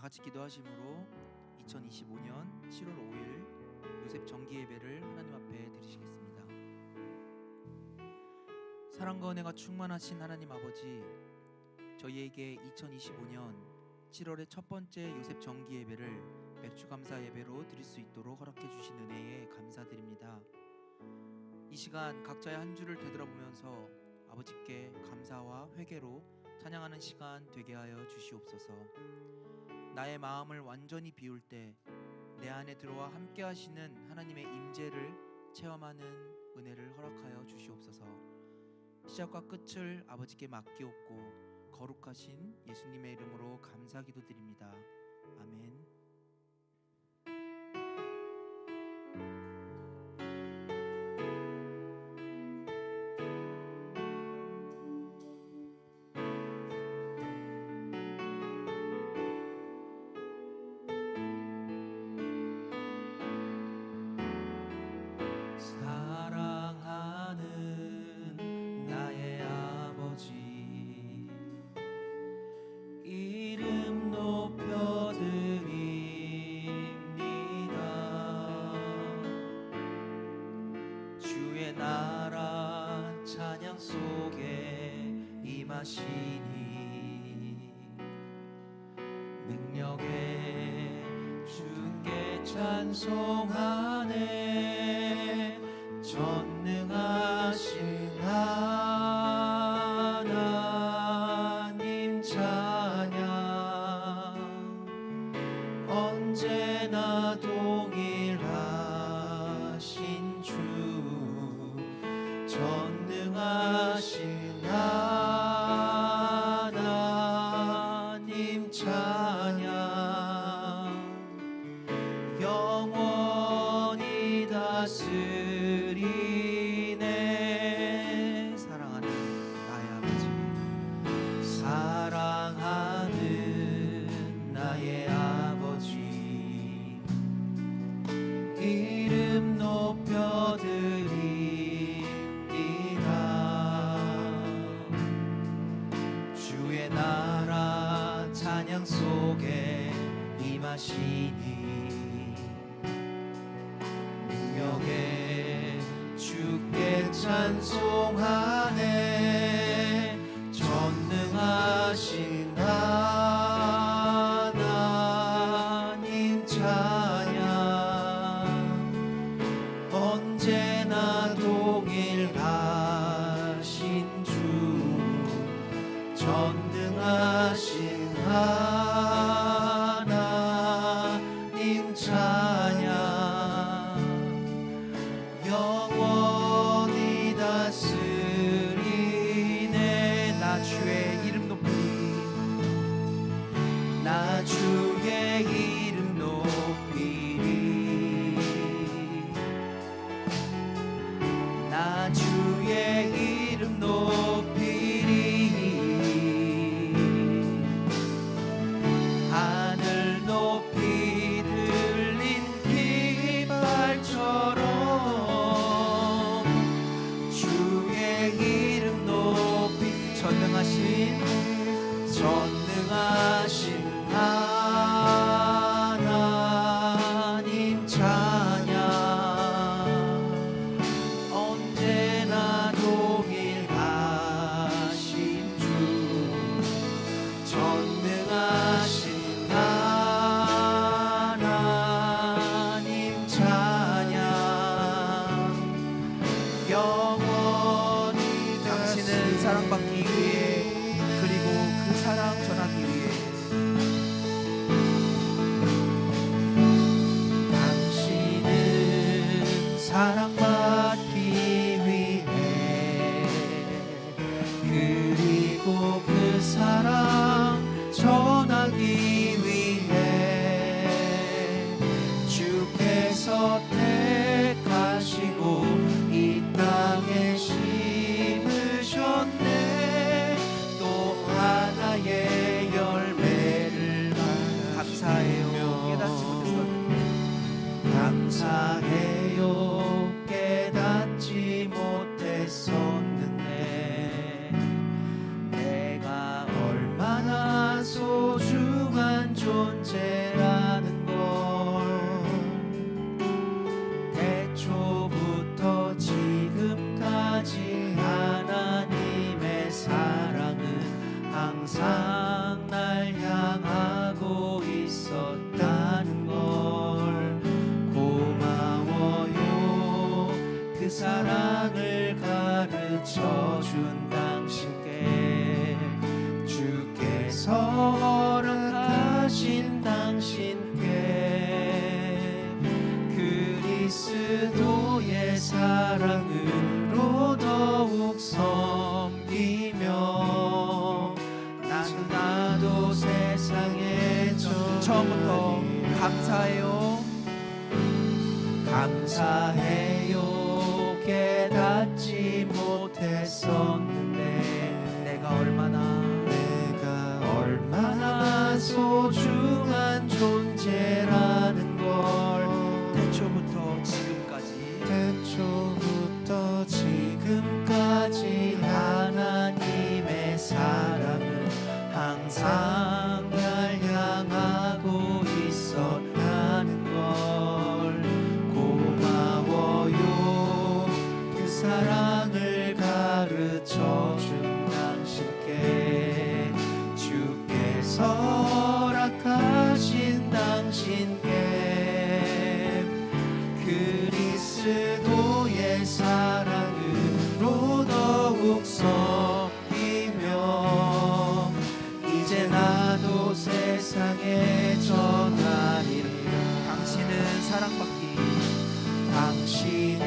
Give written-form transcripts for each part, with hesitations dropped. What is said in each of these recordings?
같이 기도하심으로 2025년 7월 5일 요셉 정기 예배를 하나님 앞에 드리시겠습니다. 사랑과 은혜가 충만하신 하나님 아버지, 저희에게 2025년 7월의 첫 번째 요셉 정기 예배를 맥주 감사 예배로 드릴 수 있도록 허락해 주신 은혜에 감사드립니다. 이 시간 각자의 한 주를 되돌아보면서 아버지께 감사와 회개로 찬양하는 시간 되게 하여 주시옵소서. 나의 마음을 완전히 비울 때 내 안에 들어와 함께 하시는 하나님의 임재를 체험하는 은혜를 허락하여 주시옵소서. 시작과 끝을 아버지께 맡기옵고 거룩하신 예수님의 이름으로 감사 기도드립니다. 아멘. 사랑하는 나의 아버지, 이름 높여드립니다. 주의 나라 찬양 속에 임하시니 능력에 주께 찬송하네. 전능하신 하나님 찬양, 언제나 동일하신 주, 전능하신 하나님 찬양, 영원히 다스리네. 사랑하는 나의 아버지, 사랑하는 나의 아버지, 이름 높여드립니다. 주의 나라 찬양 속에 임하시니 능력에 주께 찬송하네. 전능하신 하나님 찬양, 언제나 동일하신 주, 전능하신 하나님 찬양, 영원히 다스리네. 나 주의 이름 높이리, 나 주의 이름 높이리, 나 주의 이름 높이리. 하늘 높이 들린 깃발처럼 주의 이름 높이, 전능하신 하나님 찬양, 언제나 동일하신 주, 전능하신 하나님 찬양, 영원히 당신은 사랑받기 위해, 그리고 그 사랑 전하기 위해, 당신은 사랑받기 위해, 그리고 그 사랑 전하기 위해 주께서 택하시고 이 땅에 심으셨네. 또 하나의 열매를 감사해요. 깨닫지 못했었는데 감사해요. 사랑을 가르쳐 준 당신께 주께서 허락하신 당신께 그리스도의 사랑으로 더욱 섬기며 나도 세상에 처음부터 감사해요. 감사해요. 깨닫지 못했었는데 내가 얼마나 소중한 존재라는 걸 태초부터 지금까지 하나님의 사랑은 항상 날 향하고 있었다는 걸 고마워요. 그 사랑을 가르쳐 준 당신께 주께서 허락하신 당신께 그리스도의 사랑으로 더욱 섬기며 이제 나도 세상에 전하리라. 당신은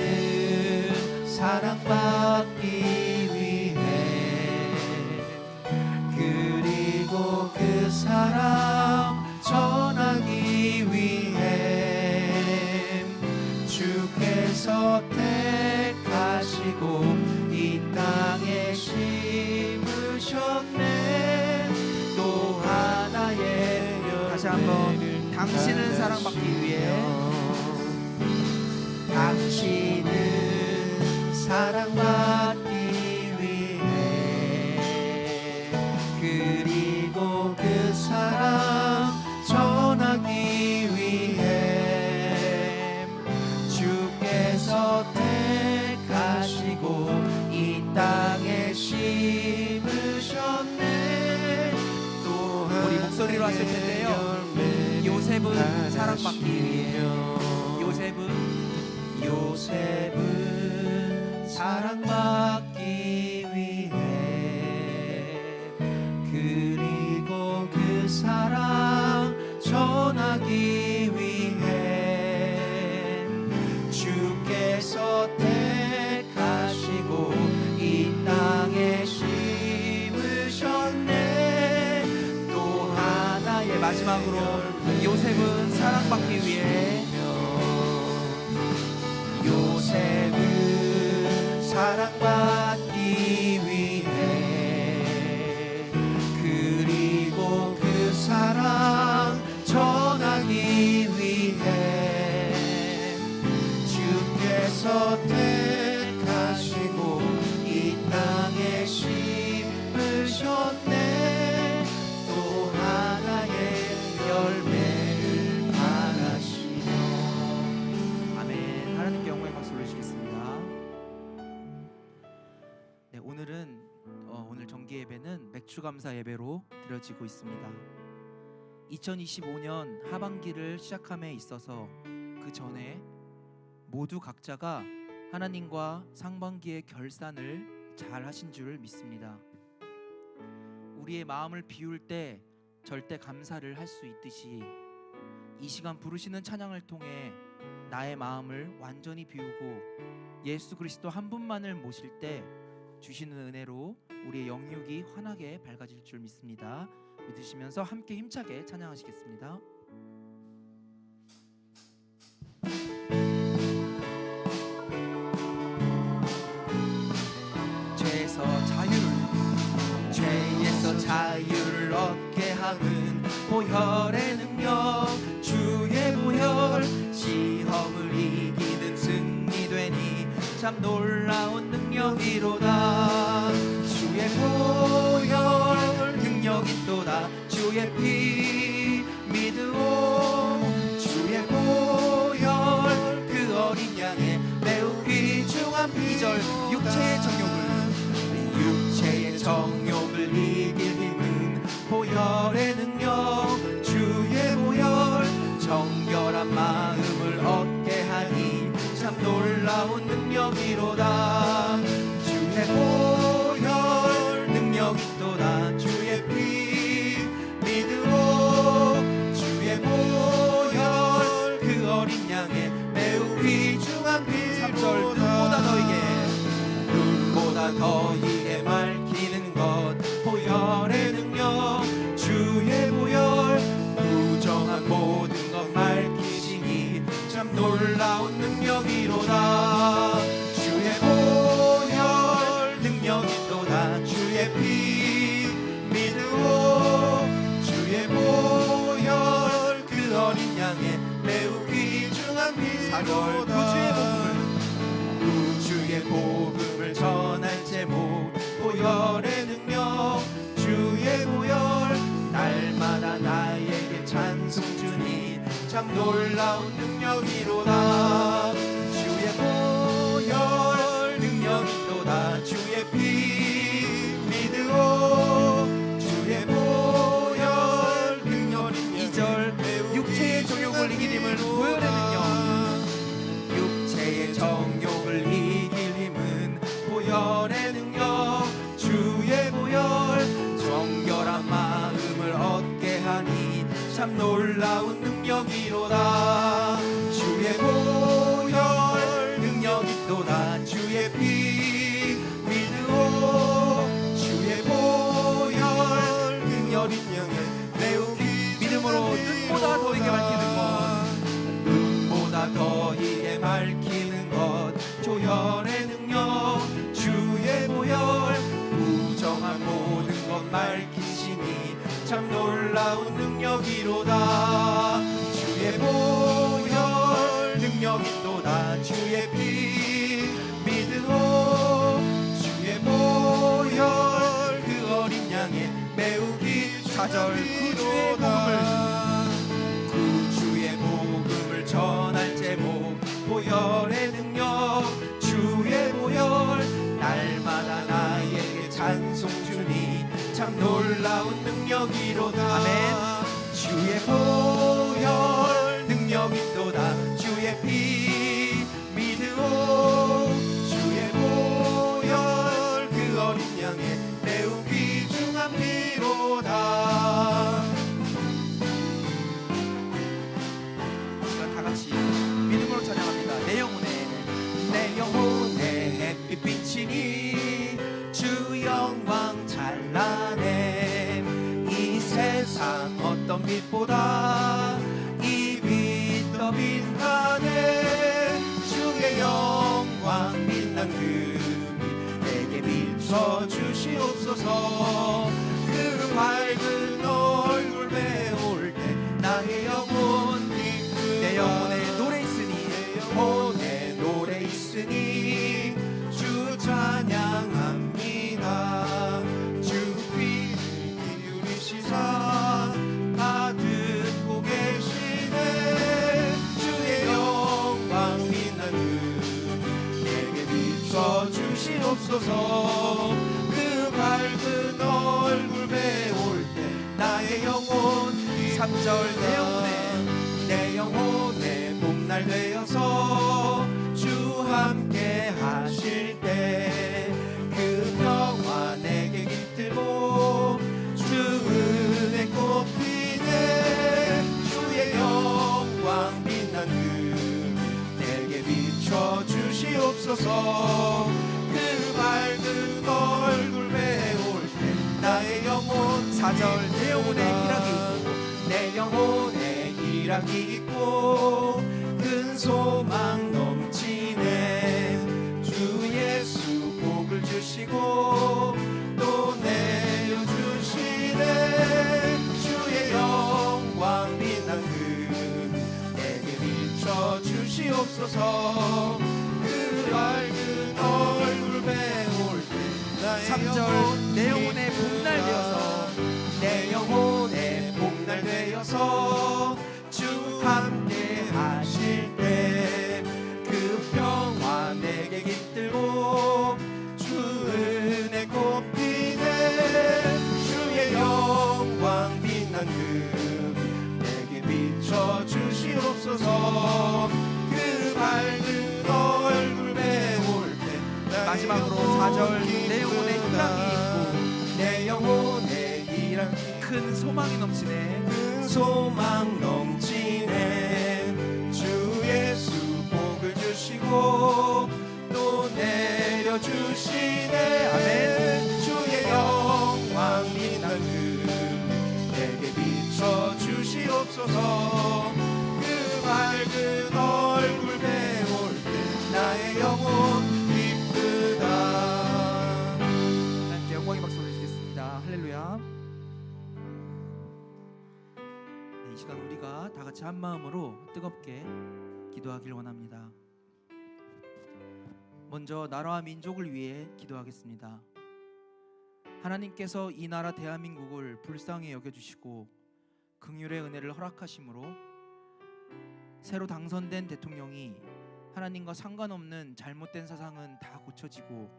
사랑받기 위해 그리고 그 사랑 전하기 위해 주께서 택하시고 이 땅에 심으셨네. 또 하나의 다시 한번 당신은 사랑받기 위해 당신은 사랑받기 위해 그리고 그 사랑 전하기 위해 주께서 택하시고 이 땅에 심으셨네. 또 우리 목소리로 하실 텐데요. 요셉은 사랑받기 위해 요셉은 사랑받기 위해 그리고 그 사랑 전하기 위해 주께서 택하시고 이 땅에 심으셨네. 또 하나의 마지막으로 요셉은 사랑받기 위해 요셉은 사랑받기 위해 그리고 그 사랑 전하기 위해 주께서 택하시고 이 땅에 심으셨네. 또 하나의 열매를 바라시며. 아멘. 하나님께 영광의 박수 올려주시겠습니다. 네, 오늘 정기 예배는 맥주 감사 예배로 드려지고 있습니다. 2025년 하반기를 시작함에 있어서 그 전에 모두 각자가 하나님과 상반기의 결산을 잘 하신 줄 믿습니다. 우리의 마음을 비울 때 절대 감사를 할 수 있듯이 이 시간 부르시는 찬양을 통해 나의 마음을 완전히 비우고 예수 그리스도 한 분만을 모실 때 주시는 은혜로 우리의 영육이 환하게 밝아질 줄 믿습니다. 믿으시면서 함께 힘차게 찬양하시겠습니다. 죄에서 자유를 얻게 하는 보혈의 능력 주의 보혈 시험을 이기는 승리되니 참 놀라운 능력이로다. 주의 보혈 능력 있도다. 주의 피 믿으오. 주의 보혈 그 어린 양의 매우 귀중한 피. 2절 육체의 정욕을 이길 힘은 보혈의 능력 주의 보혈 정결한 마음을 얻게 하니 참 놀라운 놀라운 능력이로다. 주의 보혈 능력 있도다. 주의 피 믿으오. 주의 보혈 그 어린 양의 매우 귀중한 피로다. 눈보다 더이게 밝히는 것 보혈의 능력. 주의 보혈 부정한 모든 것 밝히시니 참 놀라운 능력이로다. 주의 보혈 능력 있도다. 주의 피 믿으오. 주의 보혈 그 어린 양의 매우 귀중한 피로다. 구주의 복음을 전할 제목 보혈의 능력. 주의 보혈 날마다 나에게 찬송 주니 참 놀라운 능력이로다. 주의 보혈 능력 있도다. 주의 피 믿으오. 주의 보혈 그 어린 2절 육체의 정욕을 이길 힘을 보혈의 능력. 육체의 정욕을 이길 힘은 보혈의 능력. 주의 보혈 정결한 마음을 얻게 하니 참 놀라운 능력이로다. 주의 보혈 능력 있도다. 주의 피 믿으오. 주의 보혈 그 어린 양의 매우 믿음으로 눈보다 더이게 밝히는 것. 눈보다 더이게 밝히는 것 보혈의 능력. 주의 보혈 부정한 모든 것 밝히시니 참 놀라운 능력이로다. 주의 보혈 능력 있도다. 주의 피 믿으오. 주의 보혈 그 어린 양의 매우 귀중한 피로다. 구주의 복음을 전할 제목 보혈의 능력. 주의 보혈 날마다 나에게 찬송 주니 참 놀라운 능력이로다. 아멘. 주의 보혈 능력 있도다. 주의 피 믿으오. 주의 보혈 그 어린 양의 매우 귀중한 피로다. 우리가 다 같이 믿음으로 찬양합니다. 내 영혼의 햇빛 비치니 주 영광 찬란해. 이 세상 어떤 빛보다 이 빛 더 빛나네. 주의 영광 빛난 그 빛 내게 비춰 주시옵소서. 그 밝은 얼굴 배울 때 나의 영혼이 내 영혼에 노래 있으니 내 영혼에 노래 있으니 주 찬양합니다. 주 귀 기울이시사 다 듣고 계시네. 주의 영광 빛난 그 내게 비춰 주시옵소서. 그 밝은 얼굴 배울 때 나의 영혼 3절 내 영혼의 봄날 되어서 주 함께 하실 때 그 평화 내게 깃들고 주 은혜 꽃 피네. 주의 영광 빛난 그 내게 비춰 주시옵소서. 그 밝은 얼굴 배울 때 나의 영혼 4절 내 영혼에 희락이 있고 큰 소망 넘치네. 주 예수 복을 주시고 또 내려주시네. 주의 영광 빛난 그 내게 비춰 주시옵소서. 그 밝은 얼굴 배울 때 나의 3절 내 영혼의 봄날 되어서 내 영혼의 봄날 되어서 주 함께 하실 때 그 마지막으로 4절 내 영혼에 희락이 내 영혼에 희락이 있고 큰 소망이 넘치네. 큰 소망 넘치네. 주 예수 복을 주시고 또 내려주시네. 아멘. 주의 영광 빛난 금 내게 비춰주시옵소서. 그 밝은 얼굴 배울 때 나의 영혼 기쁘다. 하나님께 영광의 박수 올리시겠습니다. 할렐루야. 네, 이 시간 우리가 다 같이 한 마음으로 뜨겁게 기도하길 원합니다. 먼저 나라와 민족을 위해 기도하겠습니다. 하나님께서 이 나라 대한민국을 불쌍히 여겨주시고 긍휼의 은혜를 허락하심으로 새로 당선된 대통령이 하나님과 상관없는 잘못된 사상은 다 고쳐지고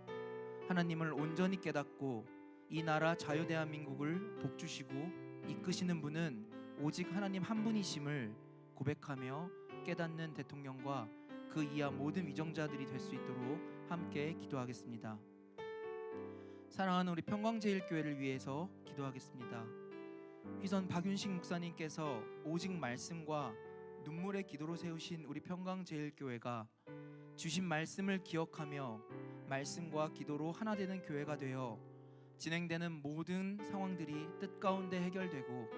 하나님을 온전히 깨닫고 이 나라 자유 대한민국을 복주시고 이끄시는 분은 오직 하나님 한 분이심을 고백하며 깨닫는 대통령과 그 이하 모든 위정자들이 될 수 있도록 함께 기도하겠습니다. 사랑하는 우리 평광제일교회를 위해서 기도하겠습니다. 휘선 박윤식 목사님께서 오직 말씀과 눈물의 기도로 세우신 우리 평강제일교회가 주신 말씀을 기억하며 말씀과 기도로 하나 되는 교회가 되어 진행되는 모든 상황들이 뜻 가운데 해결되고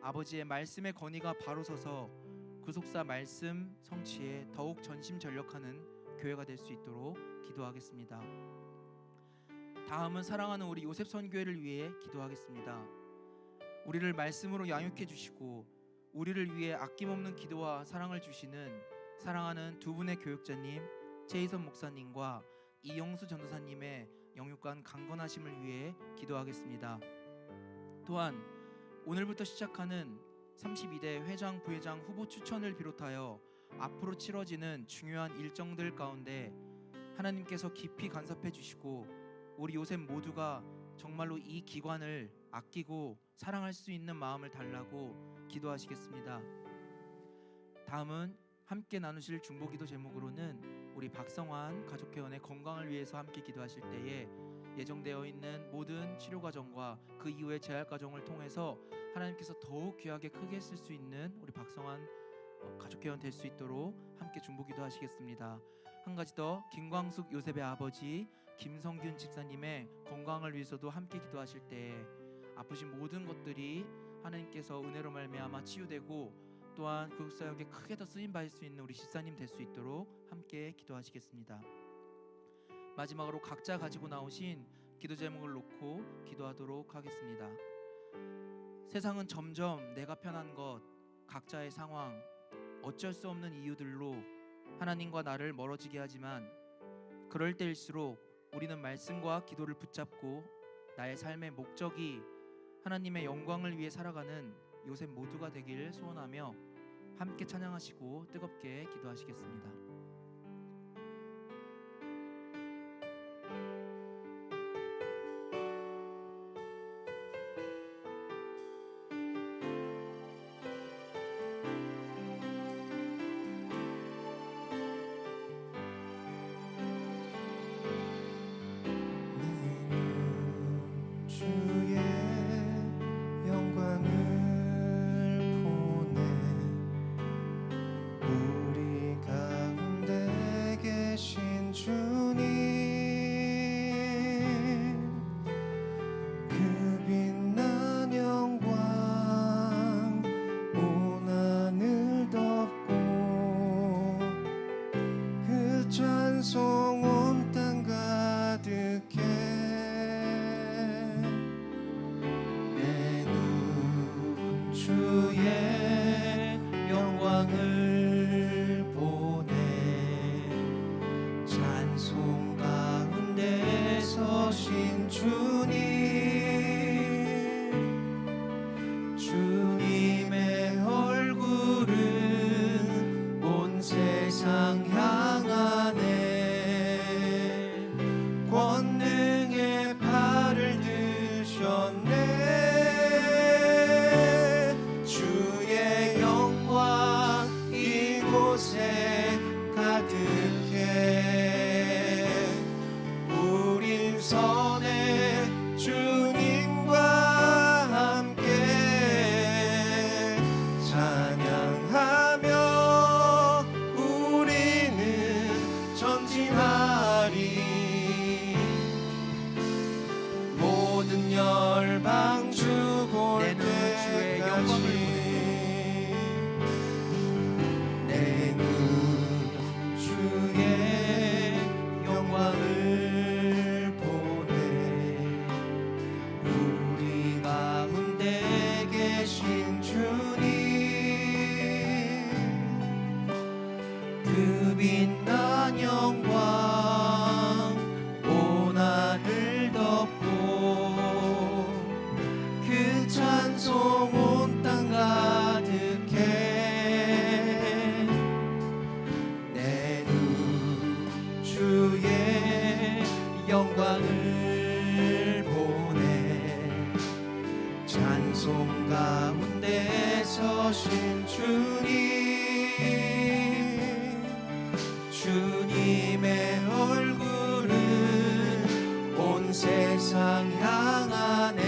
아버지의 말씀의 권위가 바로 서서 구속사 말씀 성취에 더욱 전심전력하는 교회가 될 수 있도록 기도하겠습니다. 다음은 사랑하는 우리 요셉 선교회를 위해 기도하겠습니다. 우리를 말씀으로 양육해 주시고 우리를 위해 아낌없는 기도와 사랑을 주시는 사랑하는 두 분의 교육자님 최희선 목사님과 이영수 전도사님의 영육간 강건하심을 위해 기도하겠습니다. 또한 오늘부터 시작하는 32대 회장 부회장 후보 추천을 비롯하여 앞으로 치러지는 중요한 일정들 가운데 하나님께서 깊이 간섭해 주시고 우리 요셉 모두가 정말로 이 기관을 아끼고 사랑할 수 있는 마음을 달라고 기도하시겠습니다. 다음은 함께 나누실 중보기도 제목으로는 우리 박성환 가족회원의 건강을 위해서 함께 기도하실 때에 예정되어 있는 모든 치료 과정과 그 이후의 재활 과정을 통해서 하나님께서 더욱 귀하게 크게 쓸 수 있는 우리 박성환 가족회원 될 수 있도록 함께 중보기도 하시겠습니다. 한 가지 더, 김광숙 요셉의 아버지 김성균 집사님의 건강을 위해서도 함께 기도하실 때 아프신 모든 것들이 하나님께서 은혜로 말미암아 치유되고 또한 교육사역에 크게 더 쓰임 받을 수 있는 우리 집사님 될 수 있도록 함께 기도하시겠습니다. 마지막으로 각자 가지고 나오신 기도 제목을 놓고 기도하도록 하겠습니다. 세상은 점점 내가 편한 것, 각자의 상황, 어쩔 수 없는 이유들로 하나님과 나를 멀어지게 하지만 그럴 때일수록 우리는 말씀과 기도를 붙잡고 나의 삶의 목적이 하나님의 영광을 위해 살아가는 요셉 모두가 되길 소원하며 함께 찬양하시고 뜨겁게 기도하시겠습니다. 주의 영광을 보내 우리 가운데 계신 주님 그 빛난 영광 온 하늘 덮고 그 찬송 온 땅 가득해 주의 영광을 보내 찬송 가운데 서신 주님 주님의 얼굴은 온 세상 향하네 권능의 팔을 드셨네 이곳에 가득해 전에 주님과 함께 찬양하며 우리는 전진하리. 모든 열방 죽을 내 눈은 주의 영광을 때까지 내 눈 주의 영광을 보네. 우리 가운데 계신 주님, 그 빛난 영광 온 하늘 덮고 그 찬송 온 땅 가득해. 내 눈 주의 영광을 보네. 찬송 가운데 서신 주님, 주님의 얼굴은 온 세상 향하네.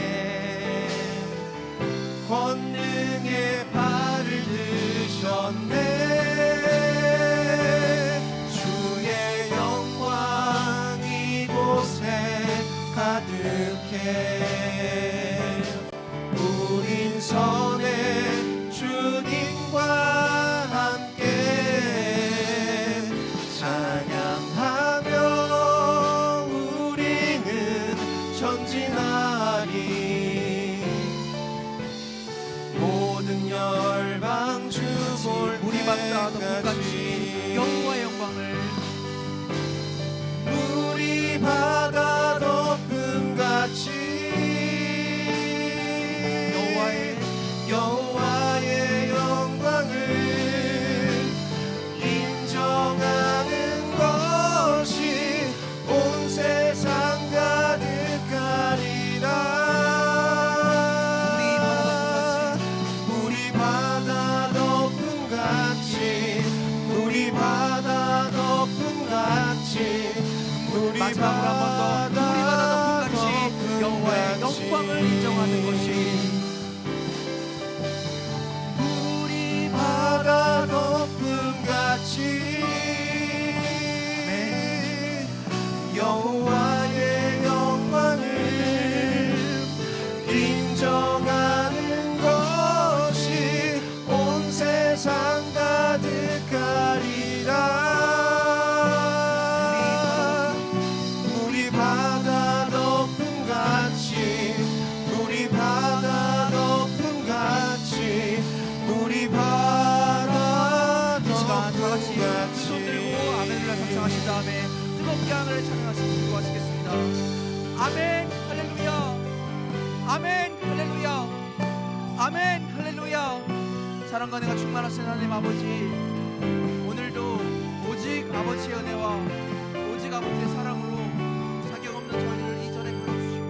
권능의 발을 드셨네. 주의 영광 이곳에 가득해. 우린 선해 주님과 함께 찬양하며 우리는 전진하리. 모든 열방 죽을 물이 받다 덮음같이 때까지 여호와의 영광을 물이 바다 덮음같이 여호와의 영광을 인정하는 것이 온 세상 가득하리라. 물이 바다 덮음같이 물이 바다 덮음같이 물이 마지막으로 한 번 더 물이 바다 덮음같이 여호와의 영광을 인정하는 것이 물이 바다 덮음같이 여호와의 영광을 인정하는 것이 온 세상 가득하리라. 물이 바다 덮음같이 물이 바다 덮음같이 물이 바다 이 시간 다 같이 덮음같이 손 들고 아멘을 합창하신 다음에 뜨겁게 하늘을 찬양하시고 하시겠습니다. 아멘 할렐루야 아멘 할렐루야 아멘 할렐루야. 사랑과 은혜가 충만하신 하나님 아버지, 오늘도 오직 아버지의 은혜와 오직 아버지의 사랑으로 자격 없는 저희를 이 전에 불러주시고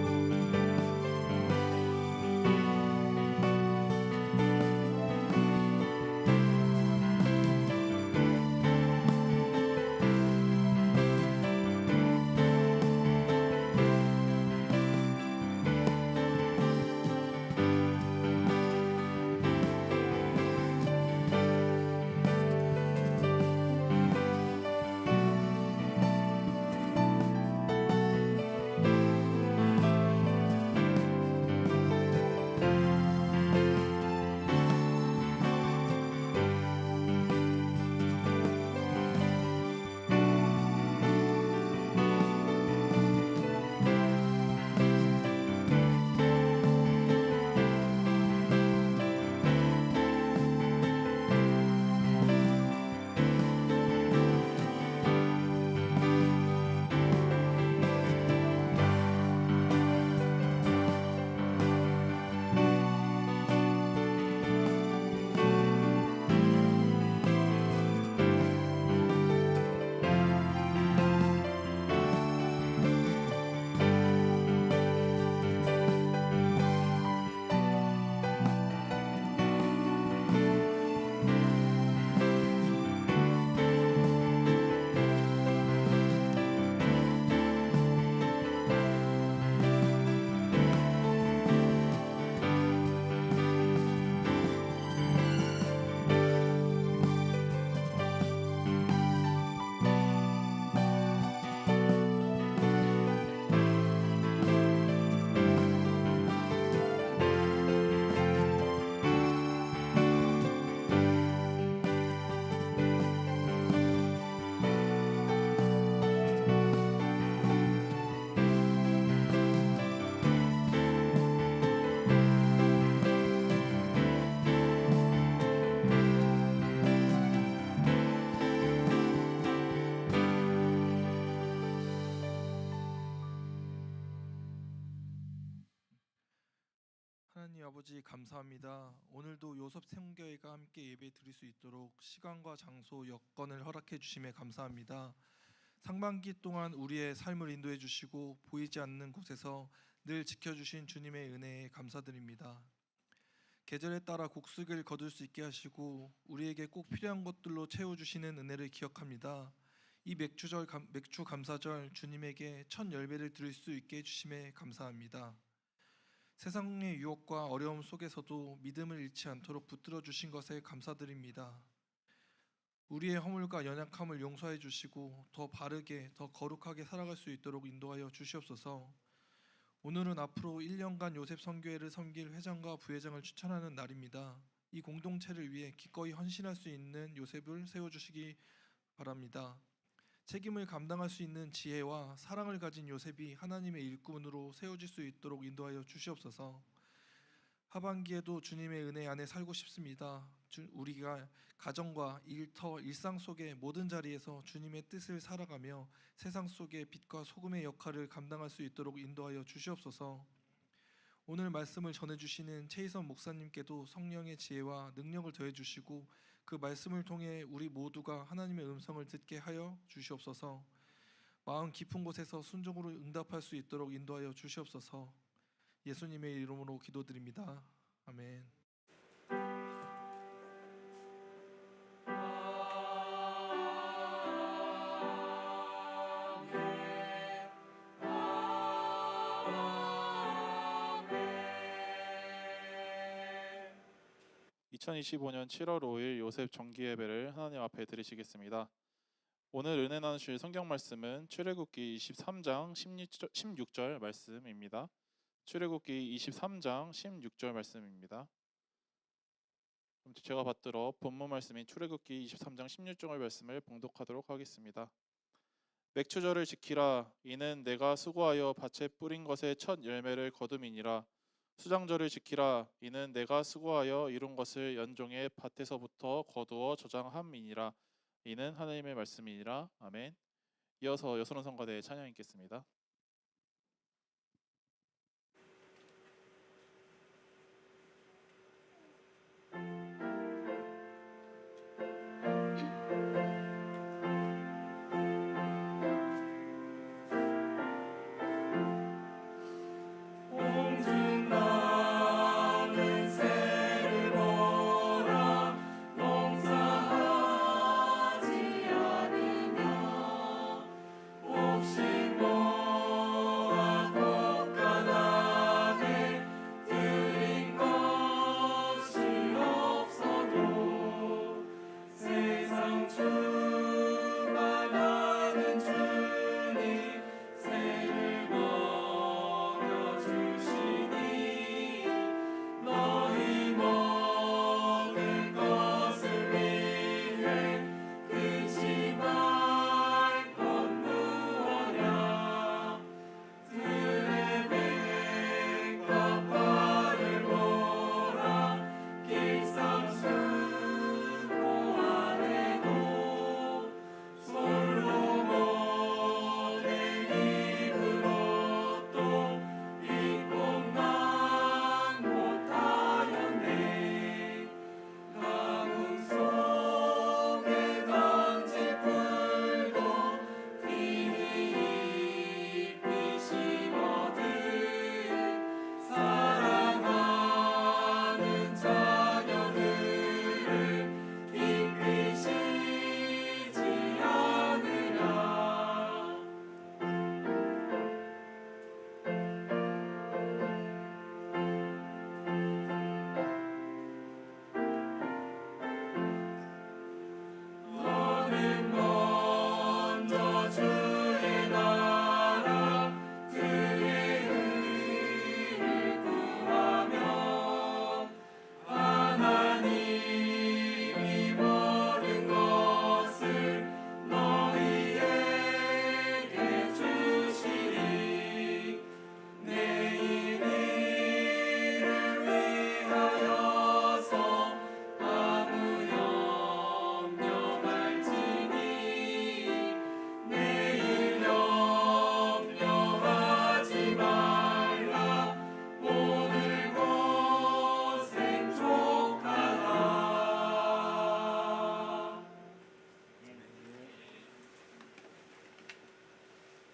하나님 아버지 감사합니다. 오늘도 요셉 생교회가 함께 예배 드릴 수 있도록 시간과 장소, 여건을 허락해 주심에 감사합니다. 상반기 동안 우리의 삶을 인도해 주시고 보이지 않는 곳에서 늘 지켜주신 주님의 은혜에 감사드립니다. 계절에 따라 곡식을 거둘 수 있게 하시고 우리에게 꼭 필요한 것들로 채워주시는 은혜를 기억합니다. 이 맥주 감사절 주님에게 첫 열매를 드릴 수 있게 해주심에 감사합니다. 세상의 유혹과 어려움 속에서도 믿음을 잃지 않도록 붙들어 주신 것에 감사드립니다. 우리의 허물과 연약함을 용서해 주시고 더 바르게 더 거룩하게 살아갈 수 있도록 인도하여 주시옵소서. 오늘은 앞으로 1년간 요셉 선교회를 섬길 회장과 부회장을 추천하는 날입니다. 이 공동체를 위해 기꺼이 헌신할 수 있는 요셉을 세워주시기 바랍니다. 책임을 감당할 수 있는 지혜와 사랑을 가진 요셉이 하나님의 일꾼으로 세워질 수 있도록 인도하여 주시옵소서. 하반기에도 주님의 은혜 안에 살고 싶습니다. 우리가 가정과 일터, 일상 속의 모든 자리에서 주님의 뜻을 살아가며 세상 속의 빛과 소금의 역할을 감당할 수 있도록 인도하여 주시옵소서. 오늘 말씀을 전해주시는 최희선 목사님께도 성령의 지혜와 능력을 더해주시고 그 말씀을 통해 우리 모두가 하나님의 음성을 듣게 하여 주시옵소서. 마음 깊은 곳에서 순종으로 응답할 수 있도록 인도하여 주시옵소서. 예수님의 이름으로 기도드립니다. 아멘. (2025년 7월 5일) 요셉 정기예배를 하나님 앞에 드리시겠습니다. 오늘 은혜 나누실 성경 말씀은 출애굽기 23장 16절 말씀입니다. 출애굽기 23장 16절 말씀입니다. 그럼 제가 받들어 본문 말씀인 출애굽기 23장 16절 말씀을 봉독하도록 하겠습니다. 맥추절을 지키라. 이는 내가 수고하여 밭에 뿌린 것의 첫 열매를 거둠이니라. 수장절을 지키라. 이는 내가 수고하여 이룬 것을 연종의 밭에서부터 거두어 저장함이니라. 이는 하나님의 말씀이니라. 아멘. 이어서 여선원 성가대의 찬양 읽겠습니다. 옥신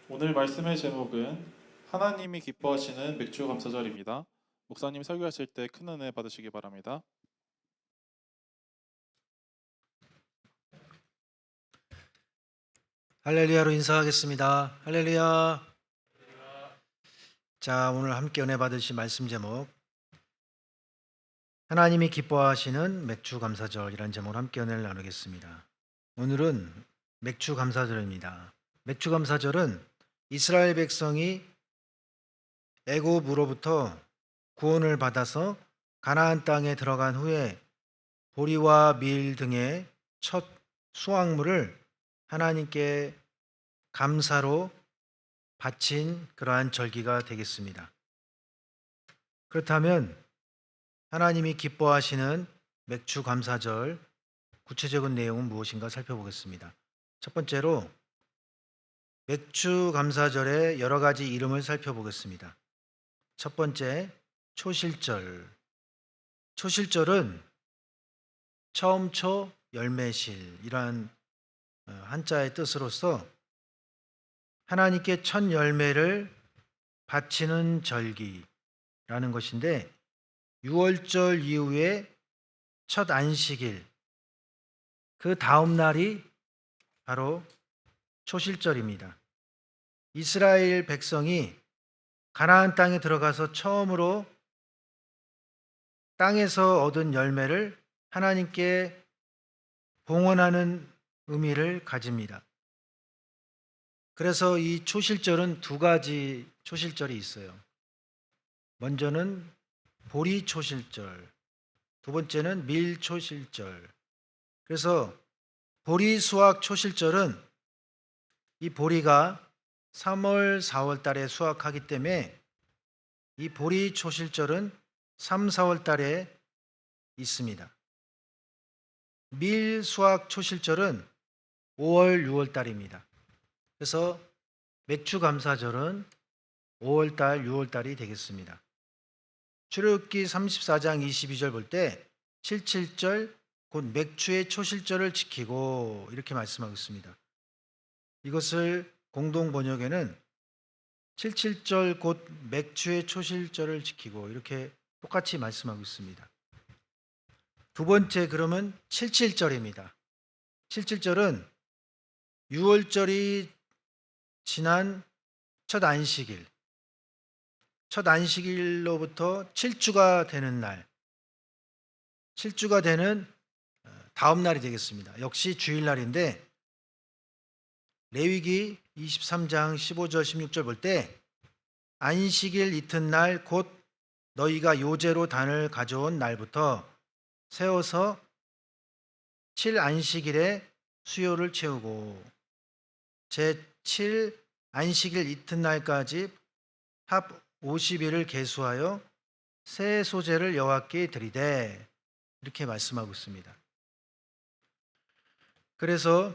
오늘 말씀의 제목은 하나님이 기뻐하시는 맥주 감사절입니다. 목사님 설교하실 때 큰 은혜 받으시기 바랍니다. 할렐루야로 인사하겠습니다. 할렐루야. 자, 오늘 함께 은혜 받으실 말씀 제목, 하나님이 기뻐하시는 맥주 감사절이라는 제목으로 함께 은혜를 나누겠습니다. 오늘은 맥주 감사절입니다. 맥주 감사절은 이스라엘 백성이 애굽으로부터 구원을 받아서 가나안 땅에 들어간 후에 보리와 밀 등의 첫 수확물을 하나님께 감사로 바친 그러한 절기가 되겠습니다. 그렇다면 하나님이 기뻐하시는 맥주 감사절 구체적인 내용은 무엇인가 살펴보겠습니다. 첫 번째로 맥주 감사절의 여러 가지 이름을 살펴보겠습니다. 첫 번째, 초실절. 초실절은 처음초 열매실, 이러한 한자의 뜻으로서 하나님께 첫 열매를 바치는 절기라는 것인데, 6월절 이후에 첫 안식일, 그 다음 날이 바로 초실절입니다. 이스라엘 백성이 가나안 땅에 들어가서 처음으로 땅에서 얻은 열매를 하나님께 봉헌하는 의미를 가집니다. 그래서 이 초실절은 두 가지 초실절이 있어요. 먼저는 보리 초실절, 두 번째는 밀 초실절. 그래서 보리 수확 초실절은 이 보리가 3월, 4월 달에 수확하기 때문에 이 보리 초실절은 3, 4월 달에 있습니다. 밀 수확 초실절은 5월, 6월 달입니다. 그래서 맥주 감사절은 5월 달, 6월 달이 되겠습니다. 출애굽기 34장 22절 볼 때 77절 곧 맥주의 초실절을 지키고 이렇게 말씀하고 있습니다. 이것을 공동 번역에는 77절 곧 맥주의 초실절을 지키고 이렇게 똑같이 말씀하고 있습니다. 두 번째, 그러면 77절입니다. 77절은 6월절이 지난 첫 안식일, 첫 안식일로부터 7주가 되는 날, 7주가 되는 다음 날이 되겠습니다. 역시 주일날인데, 레위기 23장 15절 16절 볼 때 안식일 이튿날 곧 너희가 요제로 단을 가져온 날부터 세워서 7안식일에 수요를 채우고 제7 안식일 이튿날까지 합 50일을 계수하여 새 소재를 여호와께 드리되, 이렇게 말씀하고 있습니다. 그래서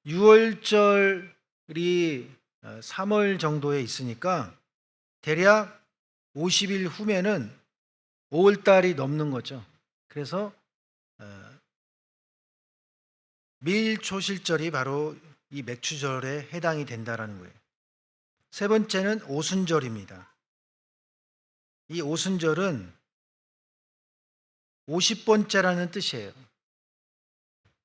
6월절이 3월 정도에 있으니까 대략 50일 후면은 5월달이 넘는 거죠. 그래서 밀초실절이 바로 이 맥주절에 해당이 된다라는 거예요. 세 번째는 오순절입니다. 이 오순절은 50번째라는 뜻이에요.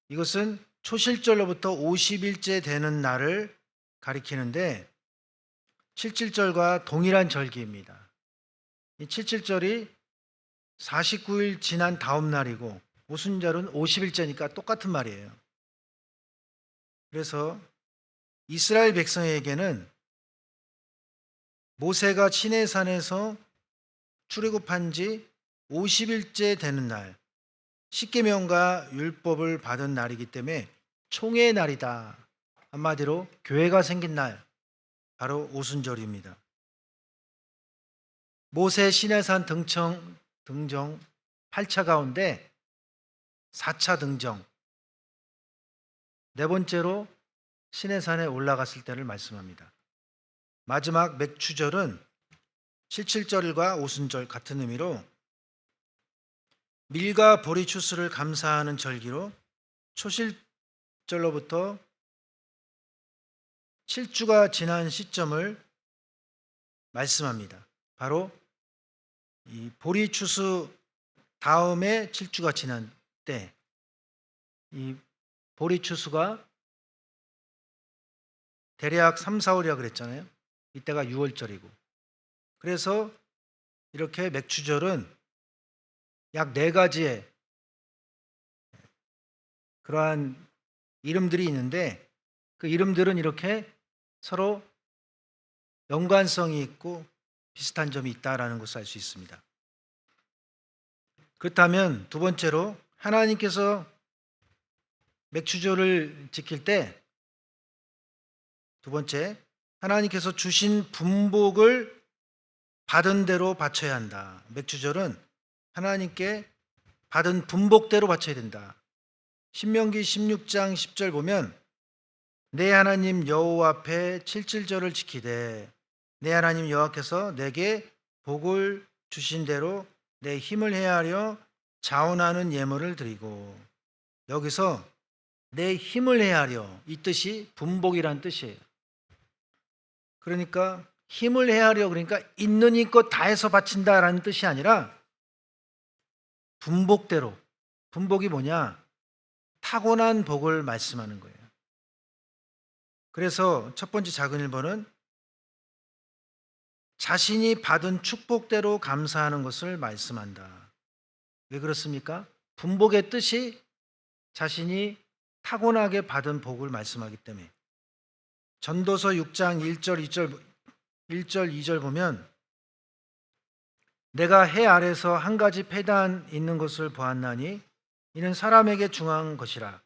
이것은 초실절로부터 50일째 되는 날을 가리키는데 77절과 동일한 절기입니다. 이 77절이 49일 지난 다음 날이고 오순절은 50일째니까 똑같은 말이에요. 그래서 이스라엘 백성에게는 모세가 시내산에서 출애굽한 지 50일째 되는 날, 십계명과 율법을 받은 날이기 때문에 총회의 날이다. 한마디로 교회가 생긴 날, 바로 오순절입니다. 모세 시내산 등정 8차 가운데 4차 등정, 네 번째로 시내산에 올라갔을 때를 말씀합니다. 마지막 맥주절은 77절과 오순절 같은 의미로 밀과 보리 추수를 감사하는 절기로 초실절로부터 7주가 지난 시점을 말씀합니다. 바로 이 보리 추수 다음에 7주가 지난 때, 이 보리 추수가 대략 3, 4월이라 그랬잖아요. 이때가 6월절이고. 그래서 이렇게 맥추절은 약 4가지의 그러한 이름들이 있는데, 그 이름들은 이렇게 서로 연관성이 있고 비슷한 점이 있다라는 것을 알 수 있습니다. 그렇다면 두 번째로, 하나님께서 맥추절을 지킬 때, 두 번째, 하나님께서 주신 분복을 받은 대로 바쳐야 한다. 맥추절은 하나님께 받은 분복대로 바쳐야 된다. 신명기 16장 10절 보면, 내 하나님 여호와 앞에 7.7절을 지키되 내 하나님 여호와께서 내게 복을 주신 대로 내 힘을 헤아려 자원하는 예물을 드리고, 여기서 내 힘을 헤아려, 이 뜻이 분복이란 뜻이에요. 그러니까 힘을 헤아려, 그러니까 있는 힘껏 다해서 바친다라는 뜻이 아니라 분복대로. 분복이 뭐냐? 타고난 복을 말씀하는 거예요. 그래서 첫 번째 작은 1번은 자신이 받은 축복대로 감사하는 것을 말씀한다. 왜 그렇습니까? 분복의 뜻이 자신이 타고나게 받은 복을 말씀하기 때문에. 전도서 6장 1절 2절 보면, 내가 해 아래서 한 가지 패단 있는 것을 보았나니 이는 사람에게 중한 것이라.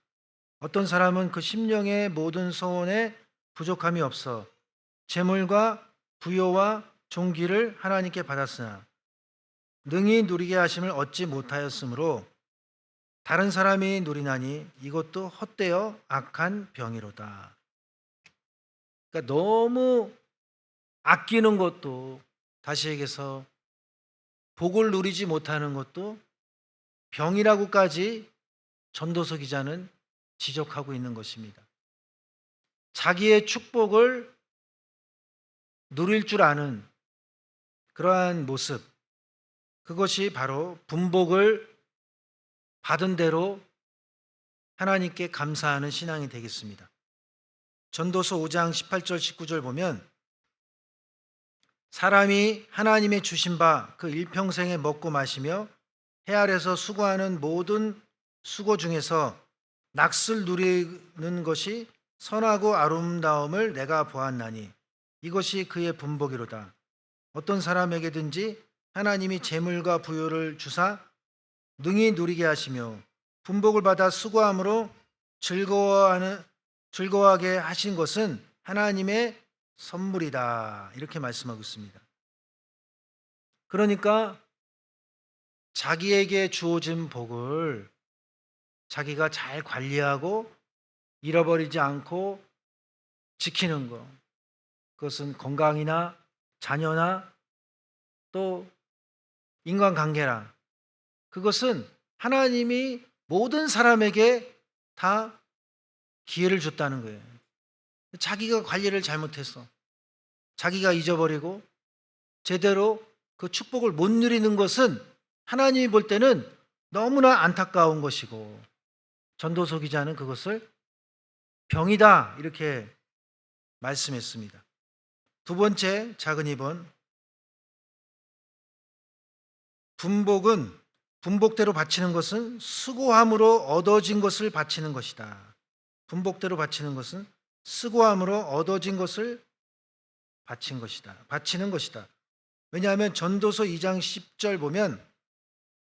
어떤 사람은 그 심령의 모든 소원에 부족함이 없어 재물과 부요와 존귀를 하나님께 받았으나 능히 누리게 하심을 얻지 못하였으므로 다른 사람이 누리나니 이것도 헛되어 악한 병이로다. 그러니까 너무 아끼는 것도, 다시 얘기해서 복을 누리지 못하는 것도 병이라고까지 전도서 기자는 지적하고 있는 것입니다. 자기의 축복을 누릴 줄 아는 그러한 모습, 그것이 바로 분복을 받은 대로 하나님께 감사하는 신앙이 되겠습니다. 전도서 5장 18절 19절 보면, 사람이 하나님의 주신 바 그 일평생에 먹고 마시며 해 아래서 수고하는 모든 수고 중에서 낙을 누리는 것이 선하고 아름다움을 내가 보았나니 이것이 그의 분복이로다. 어떤 사람에게든지 하나님이 재물과 부요를 주사 능히 누리게 하시며 분복을 받아 수고함으로 즐거워하게 하신 것은 하나님의 선물이다. 이렇게 말씀하고 있습니다. 그러니까 자기에게 주어진 복을 자기가 잘 관리하고 잃어버리지 않고 지키는 것, 그것은 건강이나 자녀나 또 인간관계나, 그것은 하나님이 모든 사람에게 다 기회를 줬다는 거예요. 자기가 관리를 잘못해서 자기가 잊어버리고 제대로 그 축복을 못 누리는 것은 하나님이 볼 때는 너무나 안타까운 것이고, 전도서 기자는 그것을 병이다 이렇게 말씀했습니다. 두 번째 작은 2번, 분복은 분복대로 바치는 것은 수고함으로 얻어진 것을 바치는 것이다. 분복대로 바치는 것은 수고함으로 얻어진 것을 바치는 것이다. 왜냐하면 전도서 2장 10절 보면,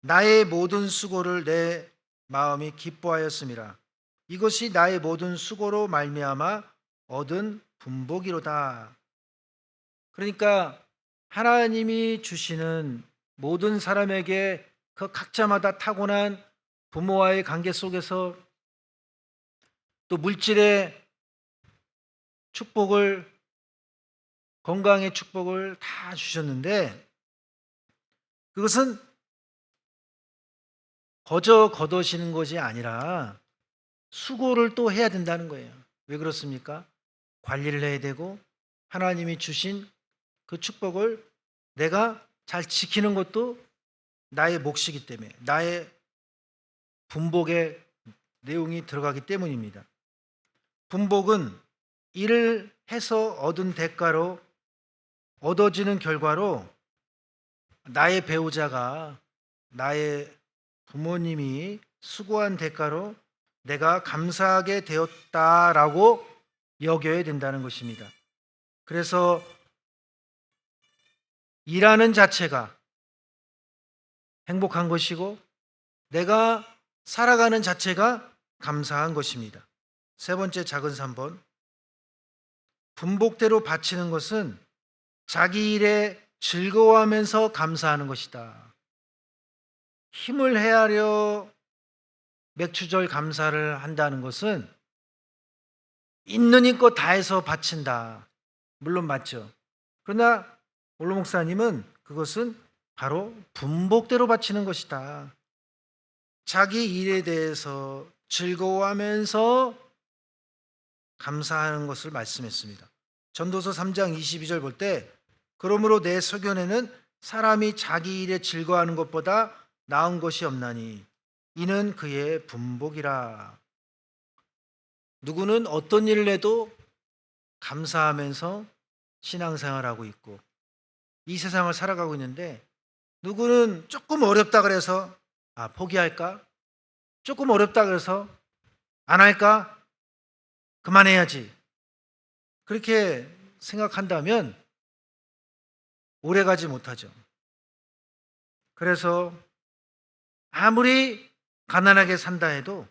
나의 모든 수고를 내 마음이 기뻐하였음이라. 이것이 나의 모든 수고로 말미암아 얻은 분복이로다. 그러니까 하나님이 주시는 모든 사람에게 그 각자마다 타고난 부모와의 관계 속에서 또 물질의 축복을, 건강의 축복을 다 주셨는데, 그것은 거저 걷어지는 것이 아니라 수고를 또 해야 된다는 거예요. 왜 그렇습니까? 관리를 해야 되고 하나님이 주신 그 축복을 내가 잘 지키는 것도 나의 몫이기 때문에 나의 분복의 내용이 들어가기 때문입니다. 분복은 일을 해서 얻은 대가로 얻어지는 결과로 나의 배우자가 나의 부모님이 수고한 대가로 내가 감사하게 되었다라고 여겨야 된다는 것입니다. 그래서 일하는 자체가 행복한 것이고 내가 살아가는 자체가 감사한 것입니다. 세 번째 작은 3번. 분복대로 바치는 것은 자기 일에 즐거워하면서 감사하는 것이다. 힘을 헤아려 맥추절 감사를 한다는 것은 있는 힘껏 다해서 바친다. 물론 맞죠. 그러나 올로 목사님은 그것은 바로 분복대로 바치는 것이다. 자기 일에 대해서 즐거워하면서 감사하는 것을 말씀했습니다. 전도서 3장 22절 볼 때 그러므로 내 소견에는 사람이 자기 일에 즐거워하는 것보다 나은 것이 없나니 이는 그의 분복이라. 누구는 어떤 일을 해도 감사하면서 신앙생활하고 있고 이 세상을 살아가고 있는데 누구는 조금 어렵다 그래서 포기할까? 조금 어렵다 그래서 안 할까? 그만해야지. 그렇게 생각한다면 오래가지 못하죠. 그래서 아무리 가난하게 산다 해도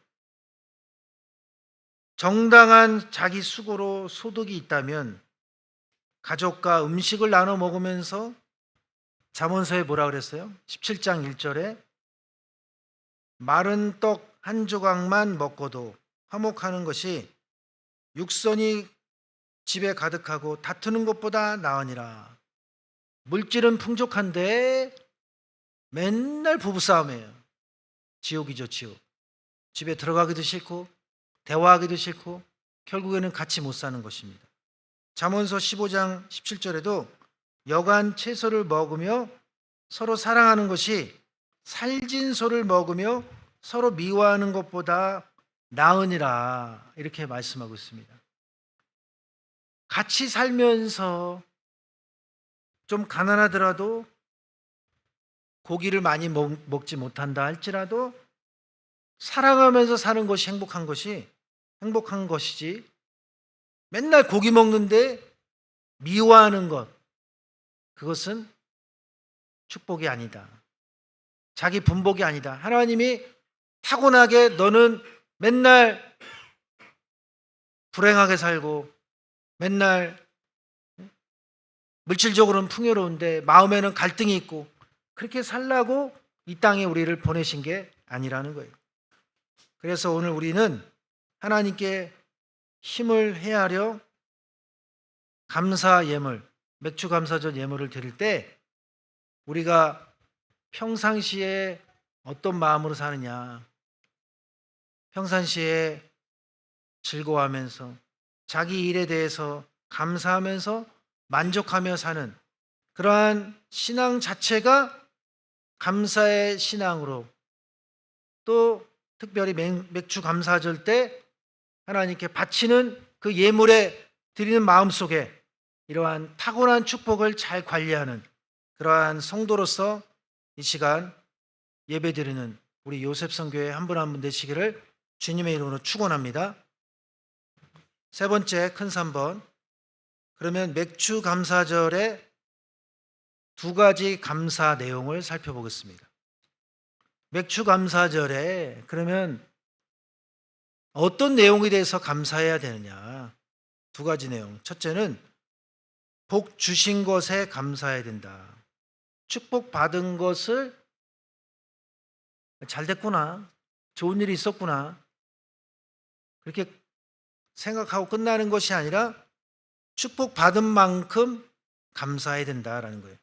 정당한 자기 수고로 소득이 있다면 가족과 음식을 나눠 먹으면서 잠언서에 뭐라 그랬어요? 17장 1절에 마른 떡 한 조각만 먹고도 화목하는 것이 육선이 집에 가득하고 다투는 것보다 나으니라. 물질은 풍족한데 맨날 부부싸움이에요. 지옥이죠, 지옥. 집에 들어가기도 싫고 대화하기도 싫고 결국에는 같이 못 사는 것입니다. 잠언서 15장 17절에도 여간 채소를 먹으며 서로 사랑하는 것이 살진 소를 먹으며 서로 미워하는 것보다 나으니라. 이렇게 말씀하고 있습니다. 같이 살면서 좀 가난하더라도 고기를 많이 먹지 못한다 할지라도 사랑하면서 사는 것이 행복한 것이지 맨날 고기 먹는데 미워하는 것, 그것은 축복이 아니다. 자기 분복이 아니다. 하나님이 타고나게 너는 맨날 불행하게 살고 맨날 물질적으로는 풍요로운데 마음에는 갈등이 있고 그렇게 살라고 이 땅에 우리를 보내신 게 아니라는 거예요. 그래서 오늘 우리는 하나님께 힘을 헤아려 감사 예물, 맥주 감사절 예물을 드릴 때 우리가 평상시에 어떤 마음으로 사느냐, 평상시에 즐거워하면서 자기 일에 대해서 감사하면서 만족하며 사는 그러한 신앙 자체가 감사의 신앙으로, 또 특별히 맥주 감사절 때 하나님께 바치는 그 예물에 드리는 마음 속에 이러한 타고난 축복을 잘 관리하는 그러한 성도로서 이 시간 예배드리는 우리 요셉성교회 한 분 한 분 되시기를 주님의 이름으로 축원합니다. 세 번째 큰 3번. 그러면 맥주 감사절의 두 가지 감사 내용을 살펴보겠습니다. 맥주 감사절에 그러면 어떤 내용에 대해서 감사해야 되느냐? 두 가지 내용. 첫째는 복 주신 것에 감사해야 된다. 축복 받은 것을 잘 됐구나, 좋은 일이 있었구나, 그렇게 생각하고 끝나는 것이 아니라 축복 받은 만큼 감사해야 된다라는 거예요.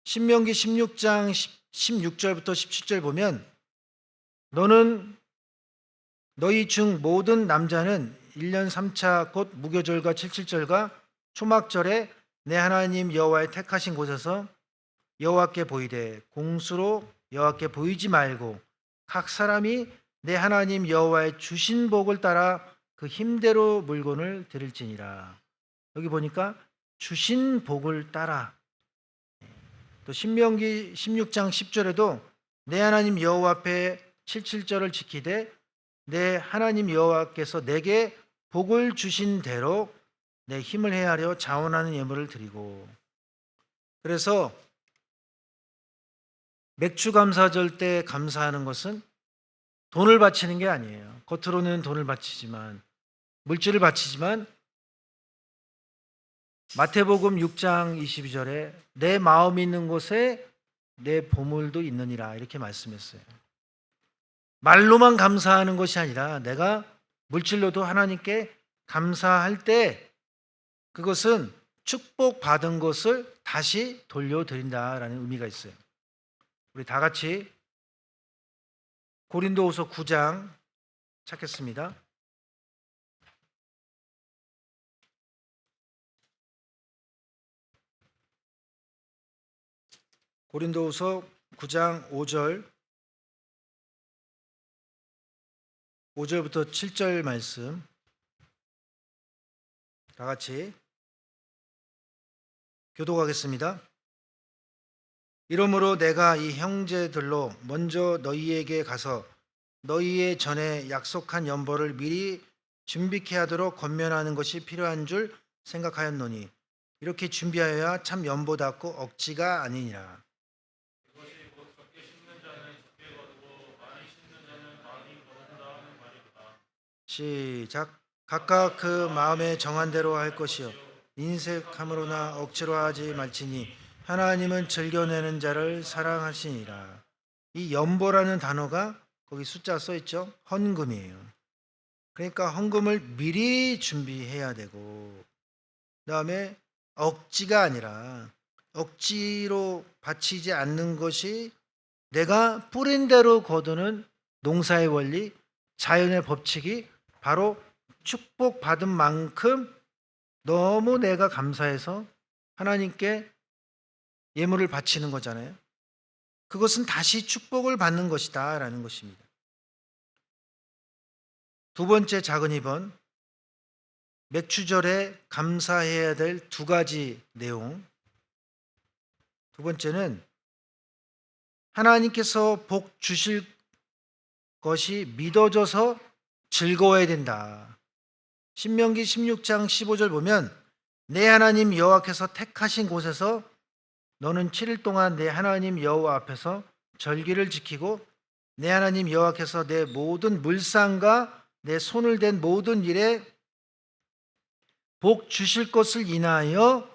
신명기 16장 16절부터 17절 보면 너는 너희 중 모든 남자는 1년 3차 곧 무교절과 칠칠절과 초막절에 내 하나님 여호와의 택하신 곳에서 여호와께 보이되 공수로 여호와께 보이지 말고 각 사람이 내 하나님 여호와의 주신 복을 따라 그 힘대로 물건을 드릴지니라. 여기 보니까 주신 복을 따라. 또 신명기 16장 10절에도 내 하나님 여호와 앞에 칠칠절을 지키되 내 하나님 여호와께서 내게 복을 주신 대로 내 힘을 헤아려 자원하는 예물을 드리고. 그래서 맥주감사절 때 감사하는 것은 돈을 바치는 게 아니에요. 겉으로는 돈을 바치지만, 물질을 바치지만, 마태복음 6장 22절에 내 마음이 있는 곳에 내 보물도 있느니라 이렇게 말씀했어요. 말로만 감사하는 것이 아니라 내가 물질로도 하나님께 감사할 때 그것은 축복받은 것을 다시 돌려드린다라는 의미가 있어요. 우리 다 같이 고린도후서 9장 찾겠습니다. 고린도후서 9장 5절부터 7절 말씀 다 같이 교독하겠습니다. 이러므로 내가 이 형제들로 먼저 너희에게 가서 너희의 전에 약속한 연보를 미리 준비케 하도록 권면하는 것이 필요한 줄 생각하였노니 이렇게 준비하여야 참 연보답고 억지가 아니니라. 시작. 각각 그 마음에 정한 대로 할 것이요 인색함으로나 억지로 하지 말지니 하나님은 즐겨내는 자를 사랑하시니라. 이 연보라는 단어가 거기 숫자 써 있죠. 헌금이에요. 그러니까 헌금을 미리 준비해야 되고, 그다음에 억지가 아니라 억지로 바치지 않는 것이 내가 뿌린 대로 거두는 농사의 원리, 자연의 법칙이 바로 축복받은 만큼 너무 내가 감사해서 하나님께 예물을 바치는 거잖아요. 그것은 다시 축복을 받는 것이다 라는 것입니다. 두 번째 작은 2번, 맥주절에 감사해야 될 두 가지 내용. 두 번째는 하나님께서 복 주실 것이 믿어져서 즐거워야 된다. 신명기 16장 15절 보면 내 하나님 여호와께서 택하신 곳에서 너는 7일 동안 내 하나님 여호와 앞에서 절기를 지키고 내 하나님 여호와께서 내 모든 물상과 내 손을 댄 모든 일에 복 주실 것을 인하여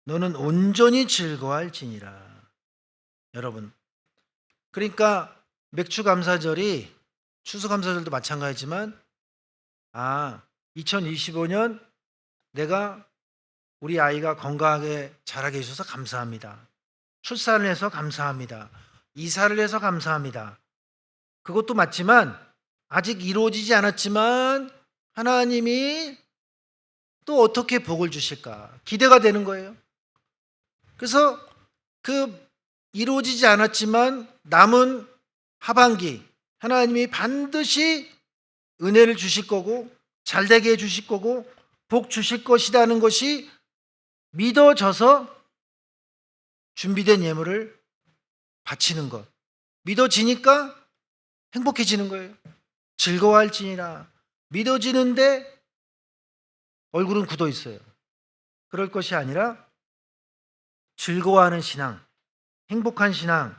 너는 온전히 즐거워할지니라. 여러분, 그러니까 맥주감사절이 추수감사절도 마찬가지지만 2025년 내가 우리 아이가 건강하게 자라게 해주셔서 감사합니다. 출산을 해서 감사합니다. 이사를 해서 감사합니다. 그것도 맞지만 아직 이루어지지 않았지만 하나님이 또 어떻게 복을 주실까 기대가 되는 거예요. 그래서 그 이루어지지 않았지만 남은 하반기 하나님이 반드시 은혜를 주실 거고 잘되게 해 주실 거고 복 주실 것이라는 것이 믿어져서 준비된 예물을 바치는 것. 믿어지니까 행복해지는 거예요. 즐거워할지니라. 믿어지는데 얼굴은 굳어 있어요. 그럴 것이 아니라 즐거워하는 신앙, 행복한 신앙,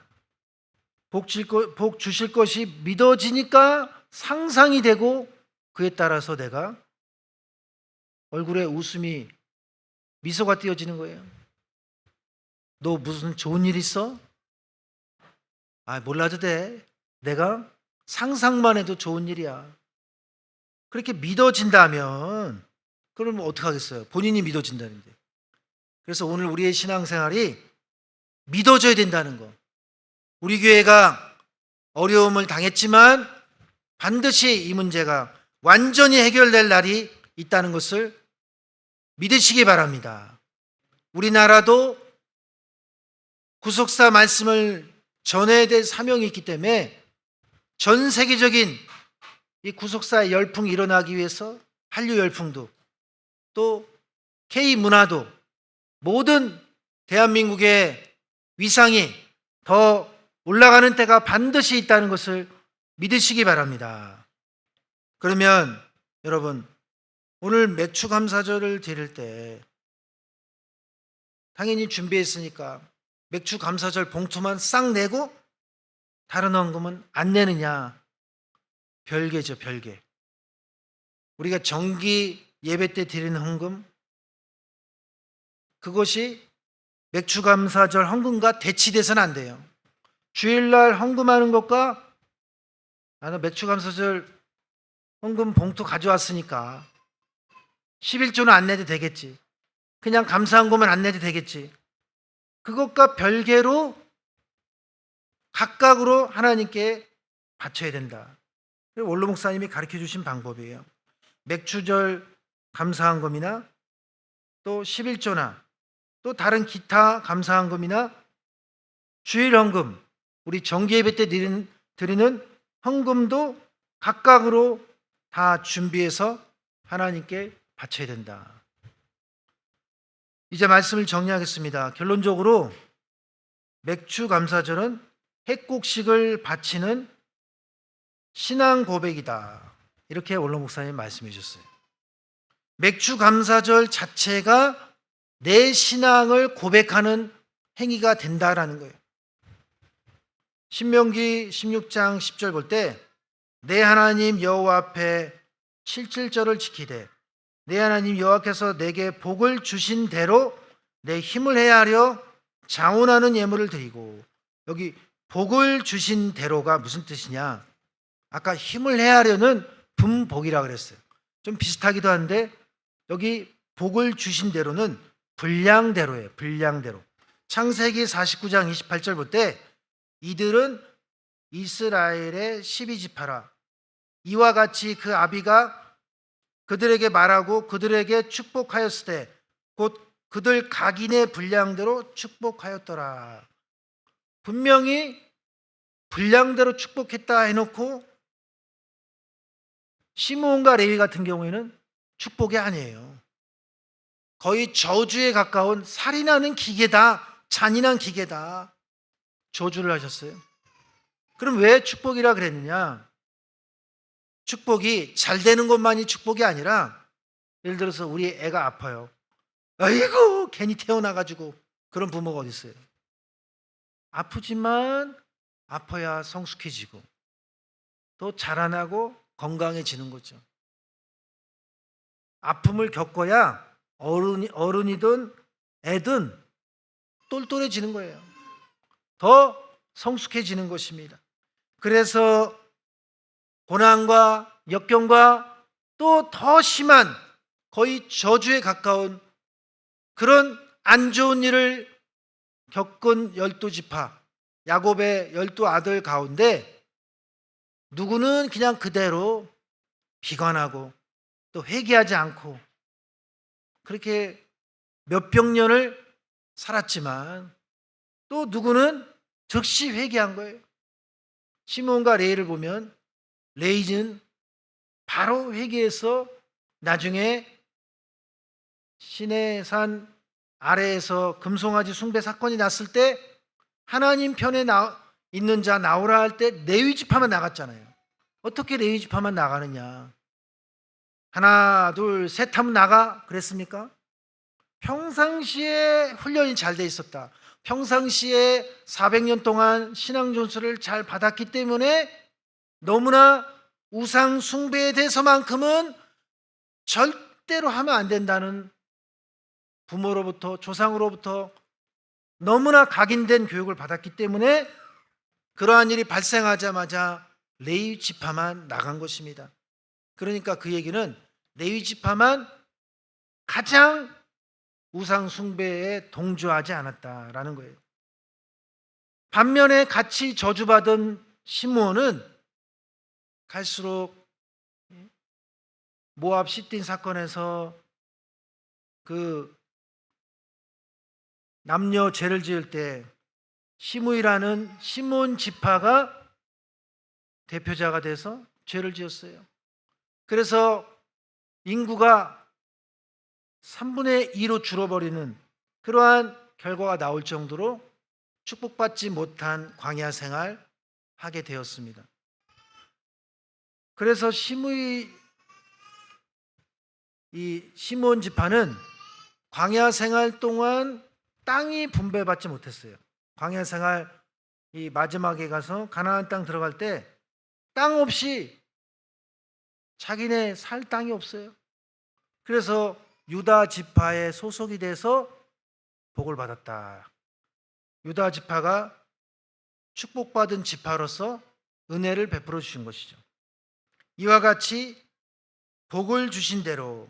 복 주실 것이 믿어지니까 상상이 되고 그에 따라서 내가 얼굴에 웃음이 미소가 띄어지는 거예요. 너 무슨 좋은 일 있어? 몰라도 돼. 내가 상상만 해도 좋은 일이야. 그렇게 믿어진다면 그러면 어떡하겠어요? 본인이 믿어진다는데. 그래서 오늘 우리의 신앙생활이 믿어져야 된다는 거. 우리 교회가 어려움을 당했지만 반드시 이 문제가 완전히 해결될 날이 있다는 것을 믿으시기 바랍니다. 우리나라도 구속사 말씀을 전해야 될 사명이 있기 때문에 전 세계적인 이 구속사의 열풍이 일어나기 위해서 한류 열풍도 또 K 문화도 모든 대한민국의 위상이 더 올라가는 때가 반드시 있다는 것을 믿으시기 바랍니다. 그러면 여러분, 오늘 맥추감사절을 드릴 때 당연히 준비했으니까 맥추감사절 봉투만 싹 내고 다른 헌금은 안 내느냐? 별개죠, 별개. 우리가 정기 예배 때 드리는 헌금, 그것이 맥추감사절 헌금과 대치돼서는 안 돼요. 주일날 헌금하는 것과 나는 맥추감사절 헌금 봉투 가져왔으니까 11조는 안 내도 되겠지. 그냥 감사한 것만 안 내도 되겠지. 그것과 별개로 각각으로 하나님께 바쳐야 된다. 원로 목사님이 가르쳐 주신 방법이에요. 맥추절 감사한금이나 또 11조나 또 다른 기타 감사한금이나 주일 헌금, 우리 정기예배 때 드리는 헌금도 각각으로 다 준비해서 하나님께 바쳐야 된다. 이제 말씀을 정리하겠습니다. 결론적으로 맥추감사절은 핵곡식을 바치는 신앙 고백이다. 이렇게 원로 목사님 말씀해 주셨어요. 맥추감사절 자체가 내 신앙을 고백하는 행위가 된다라는 거예요. 신명기 16장 10절 볼 때 내 하나님 여호와 앞에 7절을 지키되 내 하나님 여호와께서 내게 복을 주신 대로 내 힘을 헤아려 자원하는 예물을 드리고, 여기 복을 주신 대로가 무슨 뜻이냐? 아까 힘을 헤아려는 분복이라고 그랬어요. 좀 비슷하기도 한데 여기 복을 주신 대로는 분량대로예요. 분량대로. 창세기 49장 28절 볼 때 이들은 이스라엘의 12지파라. 이와 같이 그 아비가 그들에게 말하고 그들에게 축복하였을 때 곧 그들 각인의 분량대로 축복하였더라. 분명히 분량대로 축복했다 해놓고 시므온과 레위 같은 경우에는 축복이 아니에요. 거의 저주에 가까운 살인하는 기계다, 잔인한 기계다, 저주를 하셨어요. 그럼 왜 축복이라 그랬느냐? 축복이 잘 되는 것만이 축복이 아니라, 예를 들어서 우리 애가 아파요. 아이고 괜히 태어나가지고, 그런 부모가 어디 있어요? 아프지만 아파야 성숙해지고 또 자라나고 건강해지는 거죠. 아픔을 겪어야 어른이든 애든 똘똘해지는 거예요. 더 성숙해지는 것입니다. 그래서 고난과 역경과 또 더 심한 거의 저주에 가까운 그런 안 좋은 일을 겪은 12지파 야곱의 12아들 가운데 누구는 그냥 그대로 비관하고 또 회개하지 않고 그렇게 몇백 년을 살았지만, 또 누구는 즉시 회개한 거예요. 시므온과 레위를 보면 레위는 바로 회개해서 나중에 시내산 아래에서 금송아지 숭배 사건이 났을 때 하나님 편에 있는 자 나오라 할 때 레위 지파만 나갔잖아요. 어떻게 레위 지파만 나가느냐? 하나 둘 셋 하면 나가 그랬습니까? 평상시에 훈련이 잘 돼 있었다. 평상시에 400년 동안 신앙 전수를 잘 받았기 때문에 너무나 우상 숭배에 대해서만큼은 절대로 하면 안 된다는 부모로부터 조상으로부터 너무나 각인된 교육을 받았기 때문에 그러한 일이 발생하자마자 레위 지파만 나간 것입니다. 그러니까 그 얘기는 레위 지파만 가장 우상 숭배에 동조하지 않았다라는 거예요. 반면에 같이 저주받은 시므온은 갈수록 모압 시딘 사건에서 그 남녀 죄를 지을 때 시므이라는 시몬 지파가 대표자가 돼서 죄를 지었어요. 그래서 인구가 3분의 2로 줄어버리는 그러한 결과가 나올 정도로 축복받지 못한 광야 생활 하게 되었습니다. 그래서 이 시몬 지파는 광야 생활 동안 땅이 분배받지 못했어요. 광야 생활 이 마지막에 가서 가나안 땅 들어갈 때 땅 없이 자기네 살 땅이 없어요. 그래서 유다 지파에 소속이 돼서 복을 받았다. 유다 지파가 축복받은 지파로서 은혜를 베풀어 주신 것이죠. 이와 같이 복을 주신 대로,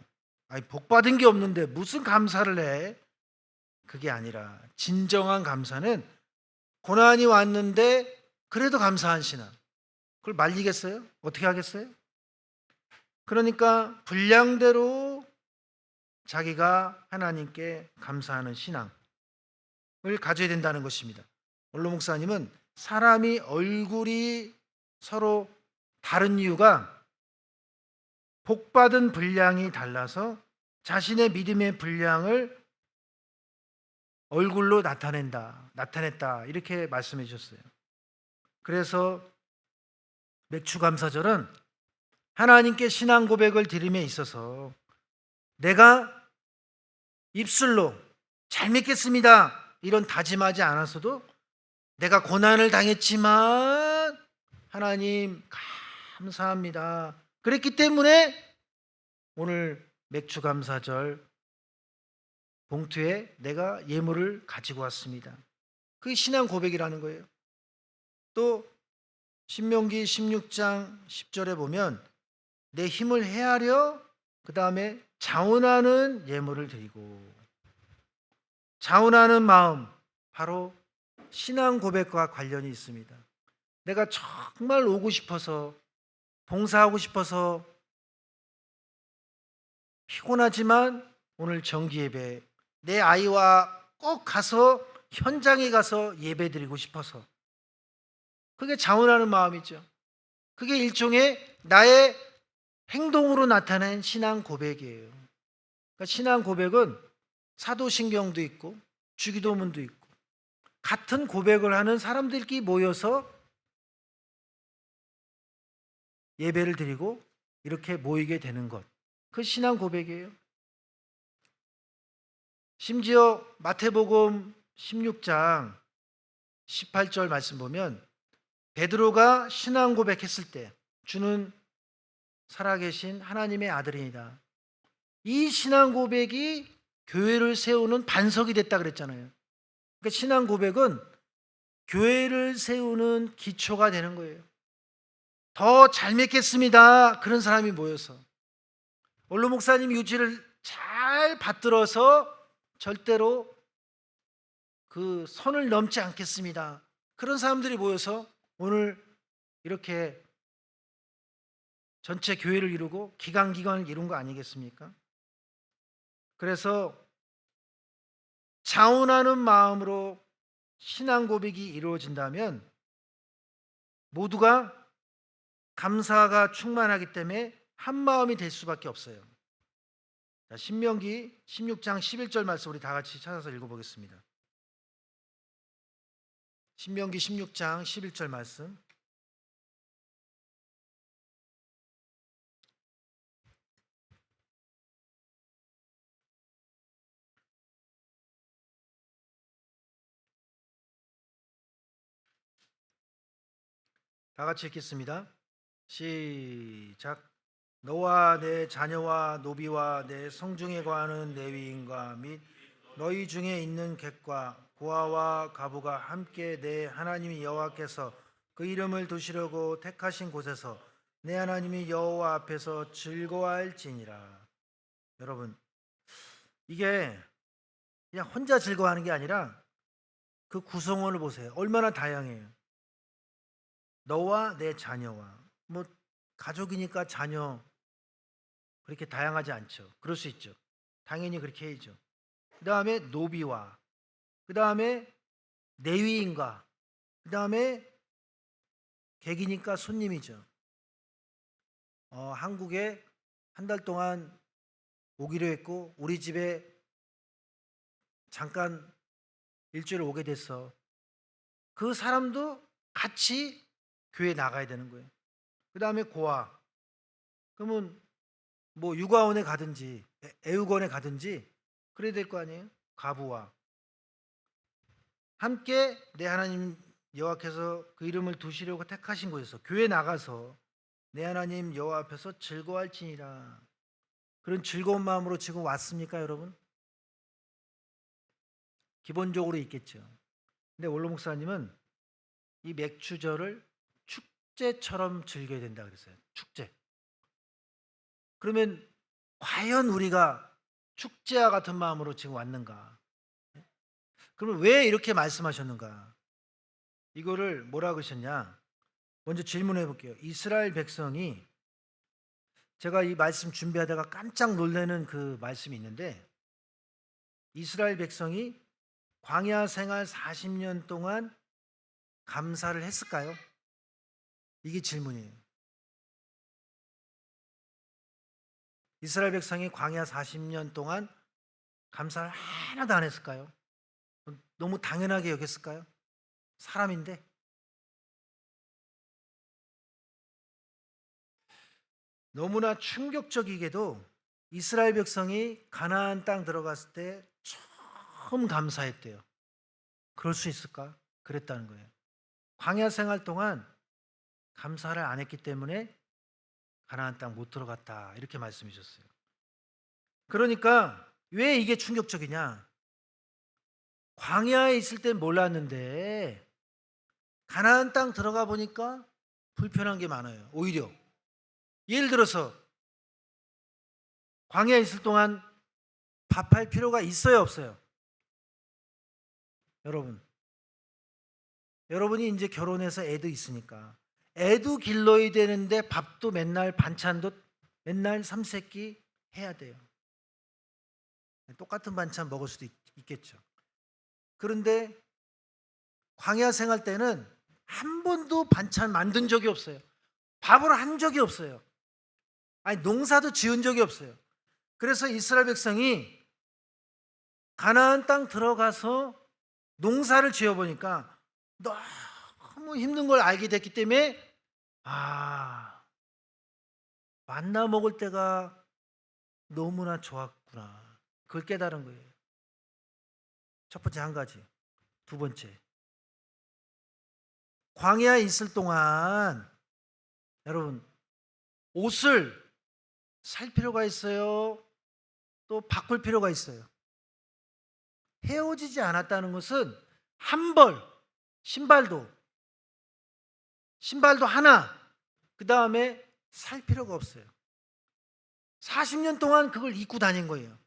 아니 복 받은 게 없는데 무슨 감사를 해? 그게 아니라 진정한 감사는 고난이 왔는데 그래도 감사한 신앙. 그걸 말리겠어요? 어떻게 하겠어요? 그러니까 분량대로 자기가 하나님께 감사하는 신앙을 가져야 된다는 것입니다. 원로 목사님은 사람이 얼굴이 서로 다른 이유가 복받은 분량이 달라서 자신의 믿음의 분량을 얼굴로 나타냈다 이렇게 말씀해 주셨어요. 그래서 맥추감사절은 하나님께 신앙 고백을 드림에 있어서 내가 입술로 잘 믿겠습니다 이런 다짐하지 않았어도 내가 고난을 당했지만 하나님 감사합니다 그랬기 때문에 오늘 맥추감사절 봉투에 내가 예물을 가지고 왔습니다. 그게 신앙 고백이라는 거예요. 또 신명기 16장 10절에 보면 내 힘을 헤아려 그 다음에 자원하는 예물을 드리고, 자원하는 마음 바로 신앙 고백과 관련이 있습니다. 내가 정말 오고 싶어서 봉사하고 싶어서 피곤하지만 오늘 정기 예배 내 아이와 꼭 가서 현장에 가서 예배 드리고 싶어서, 그게 자원하는 마음이죠. 그게 일종의 나의 행동으로 나타낸 신앙 고백이에요. 그러니까 신앙 고백은 사도신경도 있고 주기도문도 있고 같은 고백을 하는 사람들끼리 모여서 예배를 드리고 이렇게 모이게 되는 것, 그 신앙 고백이에요. 심지어 마태복음 16장 18절 말씀 보면 베드로가 신앙 고백했을 때 주는 살아계신 하나님의 아들이니다. 이 신앙 고백이 교회를 세우는 반석이 됐다 그랬잖아요. 그러니까 신앙 고백은 교회를 세우는 기초가 되는 거예요. 더 잘 믿겠습니다 그런 사람이 모여서 원로 목사님 유지를 잘 받들어서 절대로 그 선을 넘지 않겠습니다 그런 사람들이 모여서 오늘 이렇게 전체 교회를 이루고 기관을 이룬 거 아니겠습니까? 그래서 자원하는 마음으로 신앙 고백이 이루어진다면 모두가 감사가 충만하기 때문에 한 마음이 될 수밖에 없어요. 자, 신명기 16장 11절 말씀 우리 다 같이 찾아서 읽어보겠습니다. 신명기 16장 11절 말씀. 다 같이 읽겠습니다. 시작. 너와 내 자녀와 노비와 내 성중에 거하는 레위인과 및 너희 중에 있는 객과 고아와 가부가 함께 내 하나님 여호와께서 그 이름을 두시려고 택하신 곳에서 내 하나님이 여호와 앞에서 즐거워할지니라. 여러분, 이게 그냥 혼자 즐거워하는 게 아니라 그 구성원을 보세요. 얼마나 다양해요. 너와 내 자녀와, 뭐 가족이니까 자녀, 그렇게 다양하지 않죠. 그럴 수 있죠. 당연히 그렇게 해야죠. 그 다음에 노비와, 그 다음에 내위인과, 그 다음에 객이니까 손님이죠. 한국에 한 달 동안 오기로 했고 우리 집에 잠깐 일주일 오게 됐어. 그 사람도 같이 교회 나가야 되는 거예요. 그 다음에 고아. 그러면 뭐 육아원에 가든지 애육원에 가든지 그래야 될 거 아니에요. 과부와 함께 내 하나님 여호와께서 그 이름을 두시려고 택하신 곳에서 교회 나가서 내 하나님 여호와 앞에서 즐거워할지니라. 그런 즐거운 마음으로 지금 왔습니까, 여러분? 기본적으로 있겠죠. 근데 원로 목사님은 이 맥주절을 축제처럼 즐겨야 된다 그랬어요. 축제. 그러면 과연 우리가 축제와 같은 마음으로 지금 왔는가? 그러면 왜 이렇게 말씀하셨는가? 이거를 뭐라고 하셨냐? 먼저 질문해 볼게요. 이스라엘 백성이, 제가 이 말씀 준비하다가 깜짝 놀라는 그 말씀이 있는데, 이스라엘 백성이 광야 생활 40년 동안 감사를 했을까요? 이게 질문이에요. 이스라엘 백성이 광야 40년 동안 감사를 하나도 안 했을까요? 너무 당연하게 여겼을까요? 사람인데. 너무나 충격적이게도 이스라엘 백성이 가나안 땅 들어갔을 때 처음 감사했대요. 그럴 수 있을까? 그랬다는 거예요. 광야 생활 동안 감사를 안 했기 때문에 가나안 땅 못 들어갔다, 이렇게 말씀해 주셨어요. 그러니까 왜 이게 충격적이냐? 광야에 있을 땐 몰랐는데 가나안 땅 들어가 보니까 불편한 게 많아요. 오히려 예를 들어서 광야에 있을 동안 밥할 필요가 있어요, 없어요? 여러분이 이제 결혼해서 애도 있으니까 애도 길러야 되는데 밥도 맨날, 반찬도 맨날 삼세끼 해야 돼요. 똑같은 반찬 먹을 수도 있겠죠. 그런데 광야 생활 때는 한 번도 반찬 만든 적이 없어요. 밥을 한 적이 없어요. 아니, 농사도 지은 적이 없어요. 그래서 이스라엘 백성이 가나안 땅 들어가서 농사를 지어보니까 너무 힘든 걸 알게 됐기 때문에, 만나 먹을 때가 너무나 좋았구나, 그걸 깨달은 거예요. 첫 번째 한 가지. 두 번째, 광야에 있을 동안 여러분 옷을 살 필요가 있어요? 또 바꿀 필요가 있어요? 헤어지지 않았다는 것은 한 벌, 신발도 하나, 그 다음에 살 필요가 없어요. 40년 동안 그걸 입고 다닌 거예요.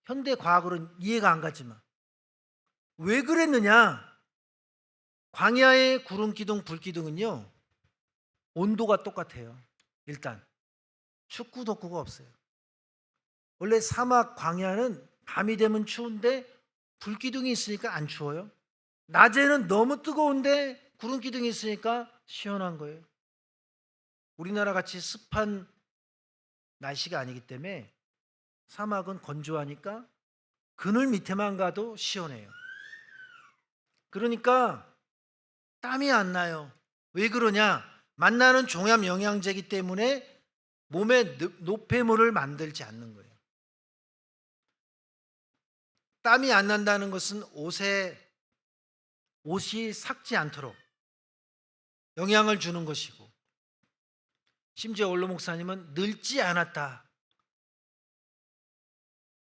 현대 과학으로는 이해가 안 가지만. 왜 그랬느냐? 광야의 구름 기둥, 불 기둥은요, 온도가 똑같아요. 일단 춥고 덥고가 없어요. 원래 사막 광야는 밤이 되면 추운데 불 기둥이 있으니까 안 추워요. 낮에는 너무 뜨거운데 구름 기둥이 있으니까 시원한 거예요. 우리나라 같이 습한 날씨가 아니기 때문에 사막은 건조하니까 그늘 밑에만 가도 시원해요. 그러니까 땀이 안 나요. 왜 그러냐? 만나는 종합 영양제이기 때문에 몸에 노폐물을 만들지 않는 거예요. 땀이 안 난다는 것은 옷이 삭지 않도록 영향을 주는 것이고, 심지어 원로 목사님은 늙지 않았다.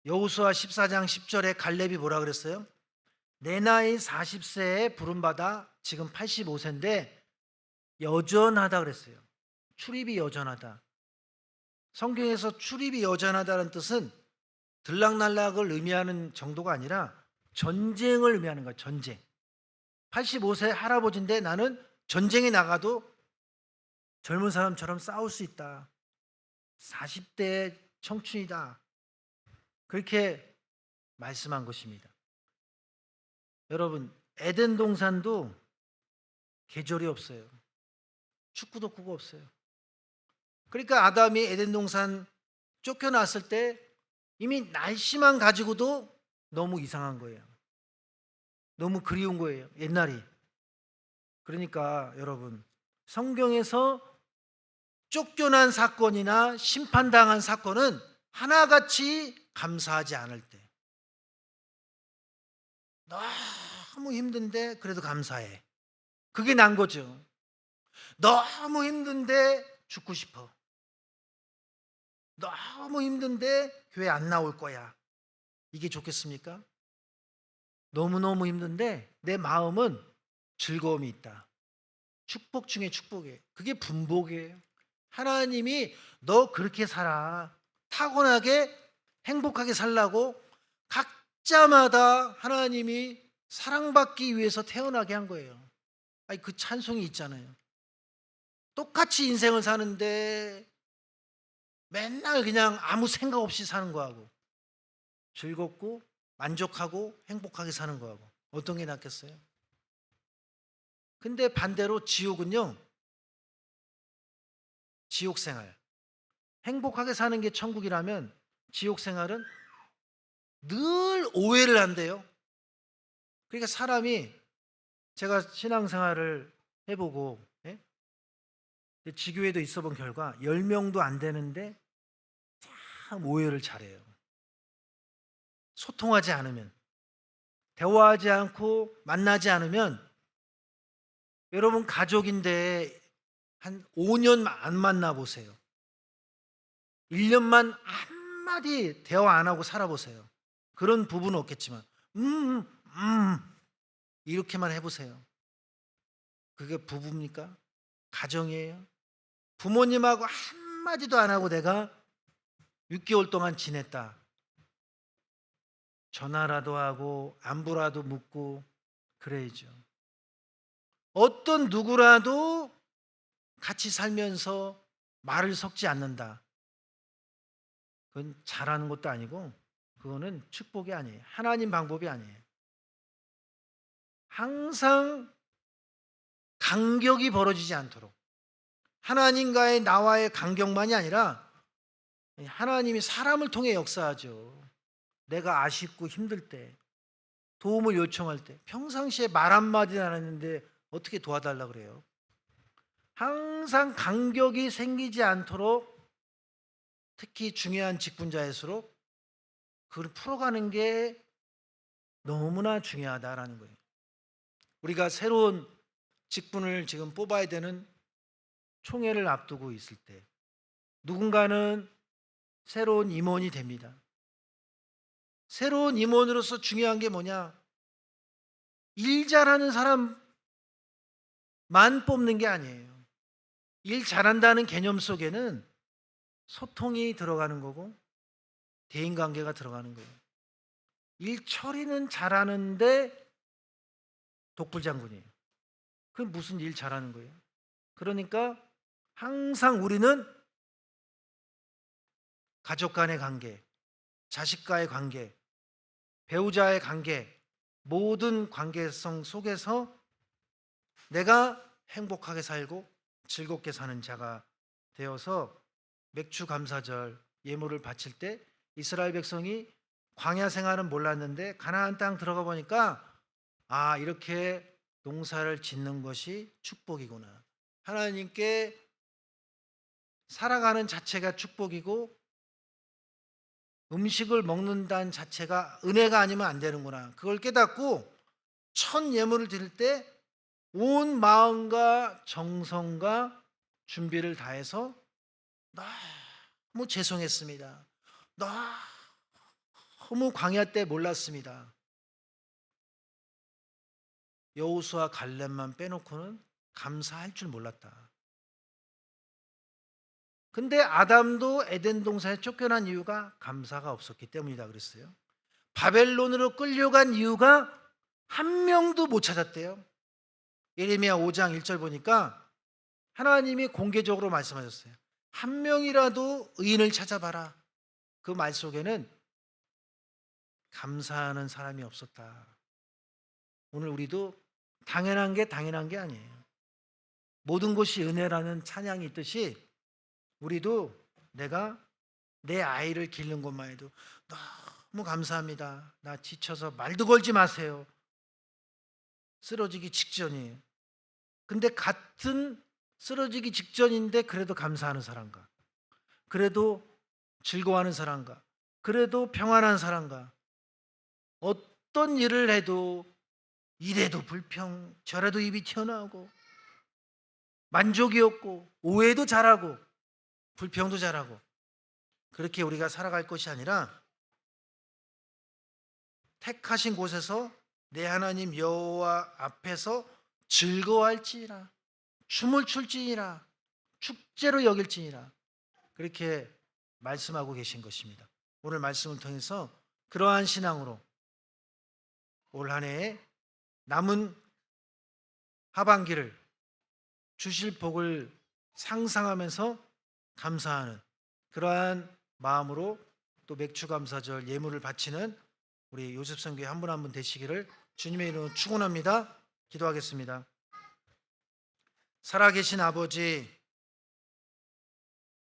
여호수아 14장 10절에 갈렙이 뭐라 그랬어요? 내 나이 40세에 부름받아 지금 85세인데 여전하다 그랬어요. 출입이 여전하다. 성경에서 출입이 여전하다는 뜻은 들락날락을 의미하는 정도가 아니라 전쟁을 의미하는 거예요. 전쟁. 85세 할아버지인데 나는 전쟁에 나가도 젊은 사람처럼 싸울 수 있다. 40대 청춘이다. 그렇게 말씀한 것입니다. 여러분, 에덴 동산도 계절이 없어요. 축구 덕후가 없어요. 그러니까 아담이 에덴 동산 쫓겨났을 때 이미 날씨만 가지고도 너무 이상한 거예요. 너무 그리운 거예요, 옛날이. 그러니까 여러분, 성경에서 쫓겨난 사건이나 심판당한 사건은 하나같이 감사하지 않을 때, 너무 힘든데 그래도 감사해. 그게 난 거죠. 너무 힘든데 죽고 싶어. 너무 힘든데 교회 안 나올 거야. 이게 좋겠습니까? 너무너무 힘든데 내 마음은 즐거움이 있다. 축복 중에 축복이에요. 그게 분복이에요. 하나님이 너 그렇게 살아. 타고나게 행복하게 살라고 각자마다 하나님이 사랑받기 위해서 태어나게 한 거예요. 아니, 그 찬송이 있잖아요. 똑같이 인생을 사는데 맨날 그냥 아무 생각 없이 사는 거하고 즐겁고 만족하고 행복하게 사는 거하고 어떤 게 낫겠어요? 근데 반대로 지옥은요, 지옥 생활, 행복하게 사는 게 천국이라면 지옥 생활은 늘 오해를 한대요. 그러니까 사람이, 제가 신앙생활을 해보고 지교회도 있어 본 결과 10명도 안 되는데 참 오해를 잘해요. 소통하지 않으면, 대화하지 않고 만나지 않으면, 여러분 가족인데 한 5년 안 만나보세요. 1년만 한마디 대화 안 하고 살아보세요. 그런 부부는 없겠지만 이렇게만 해보세요. 그게 부부입니까? 가정이에요? 부모님하고 한마디도 안 하고 내가 6개월 동안 지냈다. 전화라도 하고 안부라도 묻고 그래야죠. 어떤 누구라도 같이 살면서 말을 섞지 않는다. 그건 잘하는 것도 아니고 그거는 축복이 아니에요. 하나님 방법이 아니에요. 항상 간격이 벌어지지 않도록, 하나님과의 나와의 간격만이 아니라 하나님이 사람을 통해 역사하죠. 내가 아쉽고 힘들 때, 도움을 요청할 때, 평상시에 말 한마디 안 했는데 어떻게 도와달라 그래요? 항상 간격이 생기지 않도록, 특히 중요한 직분자일수록 그걸 풀어가는 게 너무나 중요하다라는 거예요. 우리가 새로운 직분을 지금 뽑아야 되는 총회를 앞두고 있을 때 누군가는 새로운 임원이 됩니다. 새로운 임원으로서 중요한 게 뭐냐? 일 잘하는 사람만 뽑는 게 아니에요. 일 잘한다는 개념 속에는 소통이 들어가는 거고 대인관계가 들어가는 거예요. 일 처리는 잘하는데 독불장군이에요. 그게 무슨 일 잘하는 거예요? 그러니까 항상 우리는 가족 간의 관계, 자식과의 관계, 배우자의 관계, 모든 관계성 속에서 내가 행복하게 살고 즐겁게 사는 자가 되어서 맥주 감사절 예물을 바칠 때 이스라엘 백성이 광야 생활은 몰랐는데 가나안 땅 들어가 보니까 아, 이렇게 농사를 짓는 것이 축복이구나. 하나님께 살아가는 자체가 축복이고 음식을 먹는다는 자체가 은혜가 아니면 안 되는구나. 그걸 깨닫고 첫 예물을 드릴 때 온 마음과 정성과 준비를 다해서 너무 죄송했습니다. 너무 광야 때 몰랐습니다. 여호수아 갈렙만 빼놓고는 감사할 줄 몰랐다. 근데 아담도 에덴 동산에 쫓겨난 이유가 감사가 없었기 때문이다 그랬어요. 바벨론으로 끌려간 이유가 한 명도 못 찾았대요. 예레미야 5장 1절 보니까 하나님이 공개적으로 말씀하셨어요. 한 명이라도 의인을 찾아봐라. 그 말 속에는 감사하는 사람이 없었다. 오늘 우리도 당연한 게 아니에요. 모든 것이 은혜라는 찬양이 있듯이 우리도 내가 내 아이를 기르는 것만 해도 너무 감사합니다. 나 지쳐서 말도 걸지 마세요. 쓰러지기 직전이에요. 근데 같은 쓰러지기 직전인데 그래도 감사하는 사람과, 그래도 즐거워하는 사람과, 그래도 평안한 사람과, 어떤 일을 해도 이래도 불평 저래도 입이 튀어나오고 만족이 없고 오해도 잘하고 불평도 잘하고, 그렇게 우리가 살아갈 것이 아니라 택하신 곳에서 내 하나님 여호와 앞에서 즐거워할지니라, 춤을 출지니라, 축제로 여길지니라, 그렇게 말씀하고 계신 것입니다. 오늘 말씀을 통해서 그러한 신앙으로 올 한 해에 남은 하반기를 주실 복을 상상하면서 감사하는 그러한 마음으로 또 맥주감사절 예물을 바치는 우리 요셉성교회 한 분 한 분 되시기를 주님의 이름으로 축원합니다. 기도하겠습니다. 살아계신 아버지,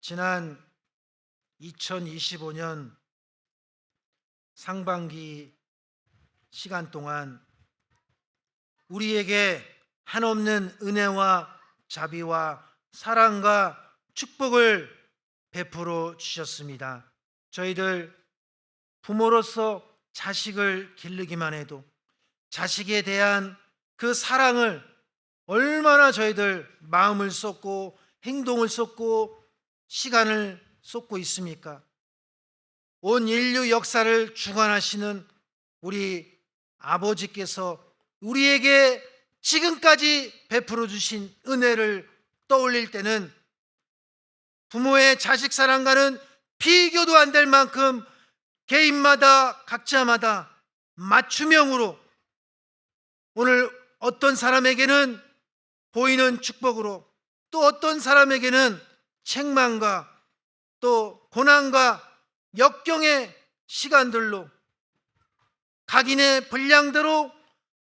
지난 2025년 상반기 시간 동안 우리에게 한없는 은혜와 자비와 사랑과 축복을 베풀어 주셨습니다. 저희들 부모로서 자식을 기르기만 해도 자식에 대한 그 사랑을 얼마나 저희들 마음을 쏟고 행동을 쏟고 시간을 쏟고 있습니까? 온 인류 역사를 주관하시는 우리 아버지께서 우리에게 지금까지 베풀어 주신 은혜를 떠올릴 때는 부모의 자식 사랑과는 비교도 안 될 만큼 개인마다 각자마다 맞춤형으로 오늘 어떤 사람에게는 보이는 축복으로, 또 어떤 사람에게는 책망과 또 고난과 역경의 시간들로 각인의 분량대로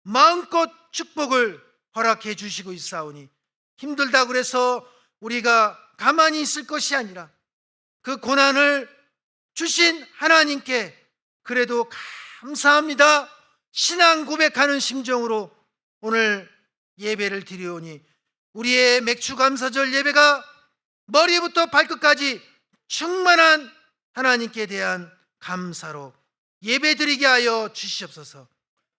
마음껏 축복을 허락해 주시고 있사오니, 힘들다고 그래서 우리가 가만히 있을 것이 아니라 그 고난을 주신 하나님께 그래도 감사합니다 신앙 고백하는 심정으로 오늘 예배를 드리오니, 우리의 맥주감사절 예배가 머리부터 발끝까지 충만한 하나님께 대한 감사로 예배드리게 하여 주시옵소서.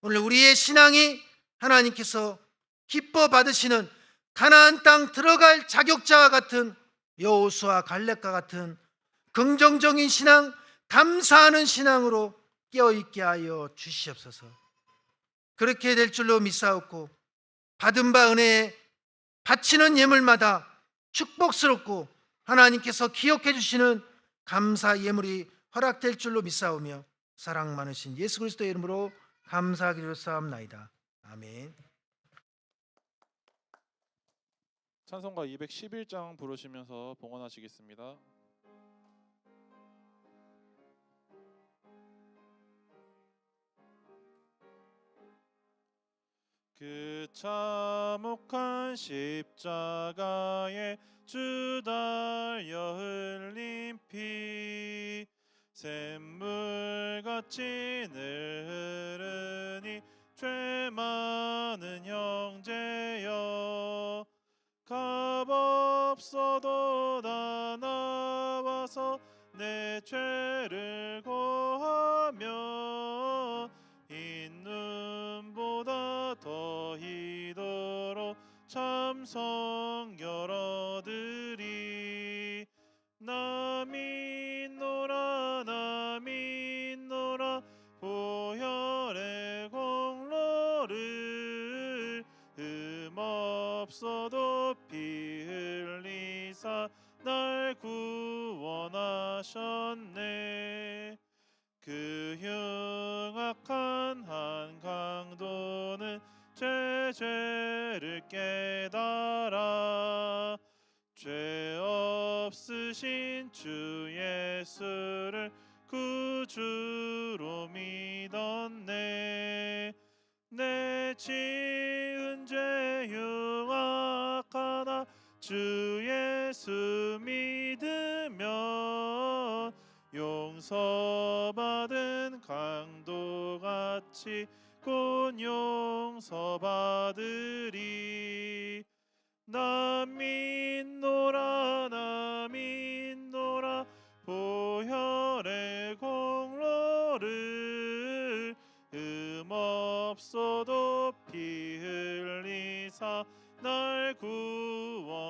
오늘 우리의 신앙이 하나님께서 기뻐 받으시는 가나안 땅 들어갈 자격자와 같은 여호수아 갈렙과 같은 긍정적인 신앙, 감사하는 신앙으로 깨어있게 하여 주시옵소서. 그렇게 될 줄로 믿사옵고 받은 바 은혜에 바치는 예물마다 축복스럽고 하나님께서 기억해 주시는 감사 예물이 허락될 줄로 믿사오며 사랑 많으신 예수 그리스도의 이름으로 감사하기로 싸움나이다. 아멘. 찬송가 211장 부르시면서 봉헌하시겠습니다. 그 참혹한 십자가에 주 달려 흘린 피 샘물같이 늘 흐르니 죄 많은 형제여, 값없어도 다 나와서 내 죄를 고하며 흰 눈보다 더 희도록 참성 여러 들이 남인노라 보혈의 공로를 흠없어도 피 흘리사 날 구원하셨네. 그 흉악한 한 강도는 죄를 깨달아 죄 없으신 주 예수를 구주로 믿었네. 내 지은 죄 흉악하나 주 예수 믿으면 용서받은 강도같이 곧 용서받으리. 나 믿노라 나 믿노라 보혈의 공로를 흠없어도 피 흘리사 날 구원하셨네.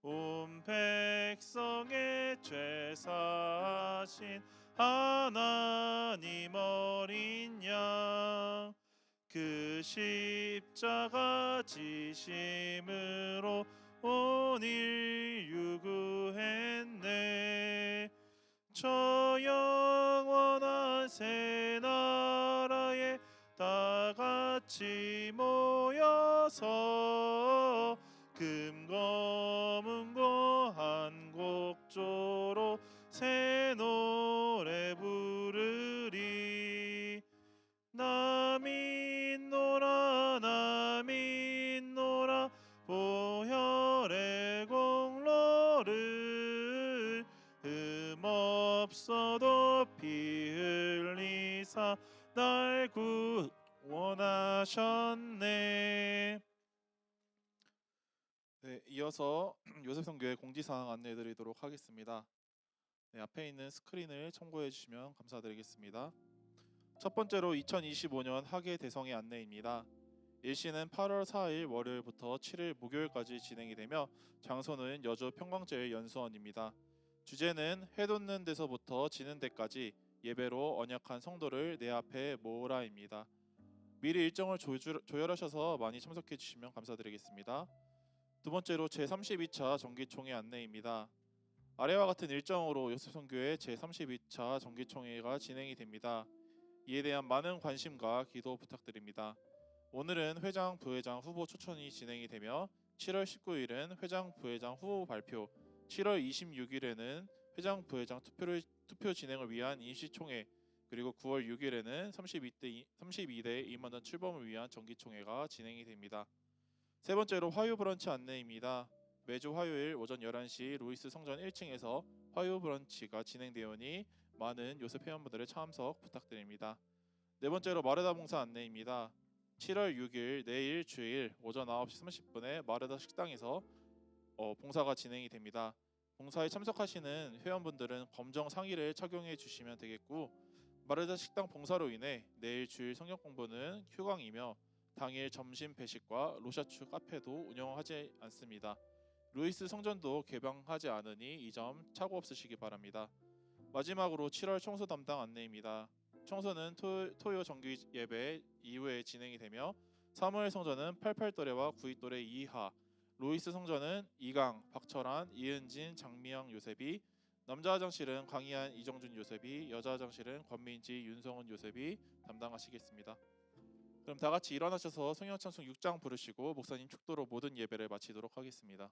온 백성의 죄 사하신 하나님 어린 양 그 십자가 지심으로 온 인류 구했네. 저 영원한 새 나라에 다 같이 모여서 금검은고 한 곡조로 새 노래 부르리. 나 믿노라 나 믿노라 보혈의 공로를 흠없어도 피 흘리사 날 구원하셨네. 네, 이어서 요셉성교회 공지사항 안내해드리도록 하겠습니다. 네, 앞에 있는 스크린을 참고해 주시면 감사드리겠습니다. 첫 번째로 2025년 학예 대성회 안내입니다. 일시는 8월 4일 월요일부터 7일 목요일까지 진행이 되며 장소는 여주 평광제일 연수원입니다. 주제는 해돋는 데서부터 지는 데까지 예배로 언약한 성도를 내 앞에 모으라입니다. 미리 일정을 조율하셔서 많이 참석해 주시면 감사드리겠습니다. 두 번째로 제32차 정기총회 안내입니다. 아래와 같은 일정으로 요셉성교회 제32차 정기총회가 진행이 됩니다. 이에 대한 많은 관심과 기도 부탁드립니다. 오늘은 회장, 부회장 후보 추천이 진행이 되며 7월 19일은 회장, 부회장 후보 발표, 7월 26일에는 회장, 부회장 투표 진행을 위한 임시총회, 그리고 9월 6일에는 32대 임원단 출범을 위한 정기총회가 진행이 됩니다. 세 번째로 화요 브런치 안내입니다. 매주 화요일 오전 11시 루이스 성전 1층에서 화요 브런치가 진행되오니 많은 요셉 회원분들의 참석 부탁드립니다. 네 번째로 마르다 봉사 안내입니다. 7월 6일 내일 주일 오전 9시 30분에 마르다 식당에서 봉사가 진행이 됩니다. 봉사에 참석하시는 회원분들은 검정 상의를 착용해 주시면 되겠고, 마르다 식당 봉사로 인해 내일 주일 성경 공부는 휴강이며 당일 점심 배식과 로샤추 카페도 운영하지 않습니다. 루이스 성전도 개방하지 않으니 이 점 착오 없으시기 바랍니다. 마지막으로 7월 청소 담당 안내입니다. 청소는 토요 정기 예배 이후에 진행이 되며 사무엘 성전은 88또래와 92또래 이하, 루이스 성전은 이강, 박철환, 이은진, 장미영 요셉이, 남자 화장실은 강희안, 이정준 요셉이, 여자 화장실은 권민지, 윤성훈 요셉이 담당하시겠습니다. 그럼 다 같이 일어나셔서 성령 찬송 6장 부르시고 목사님 축도로 모든 예배를 마치도록 하겠습니다.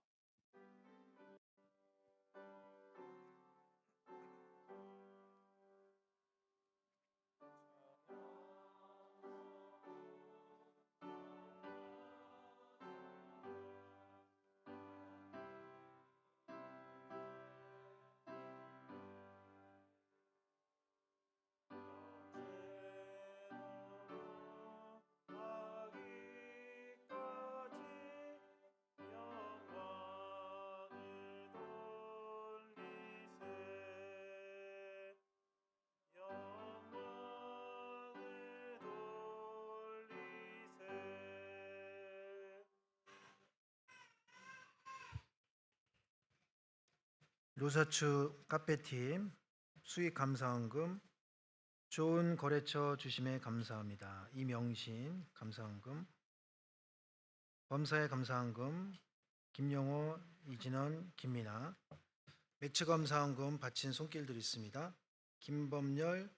로사추 카페팀 수익 감사헌금 좋은 거래처 주심에 감사합니다. 이명신 감사헌금, 범사에 감사헌금 김영호, 이진원, 김민아, 매체 감사헌금 바친 손길들이 있습니다. 김범열,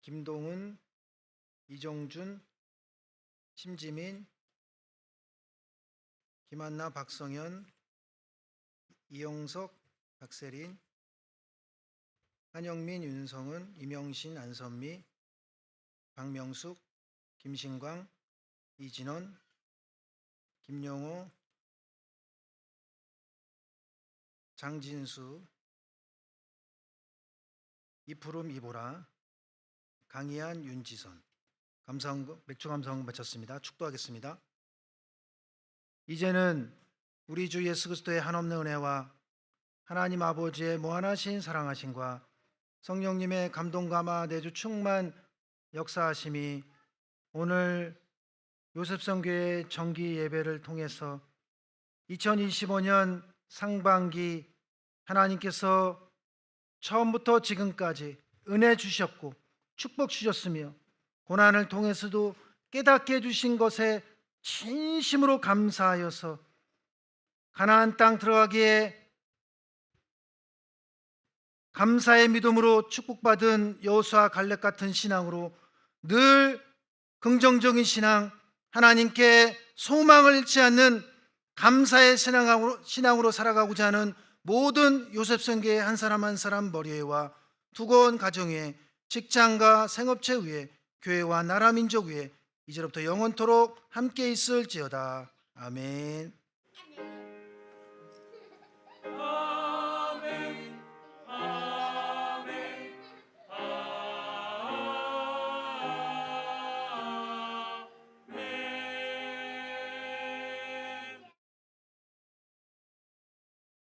김동은, 이정준, 심지민, 김한나, 박성현, 이영석, 박세린, 한영민, 윤성은, 이명신, 안선미, 박명숙, 김신광, 이진원, 김영호, 장진수, 이푸름, 이보라, 강희안, 윤지선. 맥주 감사헌금 마쳤습니다. 축도하겠습니다. 이제는 우리 주 예수 그리스도의 한없는 은혜와 하나님 아버지의 무한하신 사랑하심과 성령님의 감동 감화 내주 충만 역사하심이 오늘 요셉성교회 정기 예배를 통해서 2025년 상반기 하나님께서 처음부터 지금까지 은혜 주셨고 축복 주셨으며 고난을 통해서도 깨닫게 해주신 것에 진심으로 감사하여서 가나안 땅 들어가기에 감사의 믿음으로 축복받은 여호수아 갈렙 같은 신앙으로 늘 긍정적인 신앙, 하나님께 소망을 잃지 않는 감사의 신앙으로 살아가고자 하는 모든 요셉성교회 한 사람 한 사람 머리에와 두꺼운 가정 위에, 직장과 생업체 위에, 교회와 나라 민족 위에 이제로부터 영원토록 함께 있을지어다. 아멘.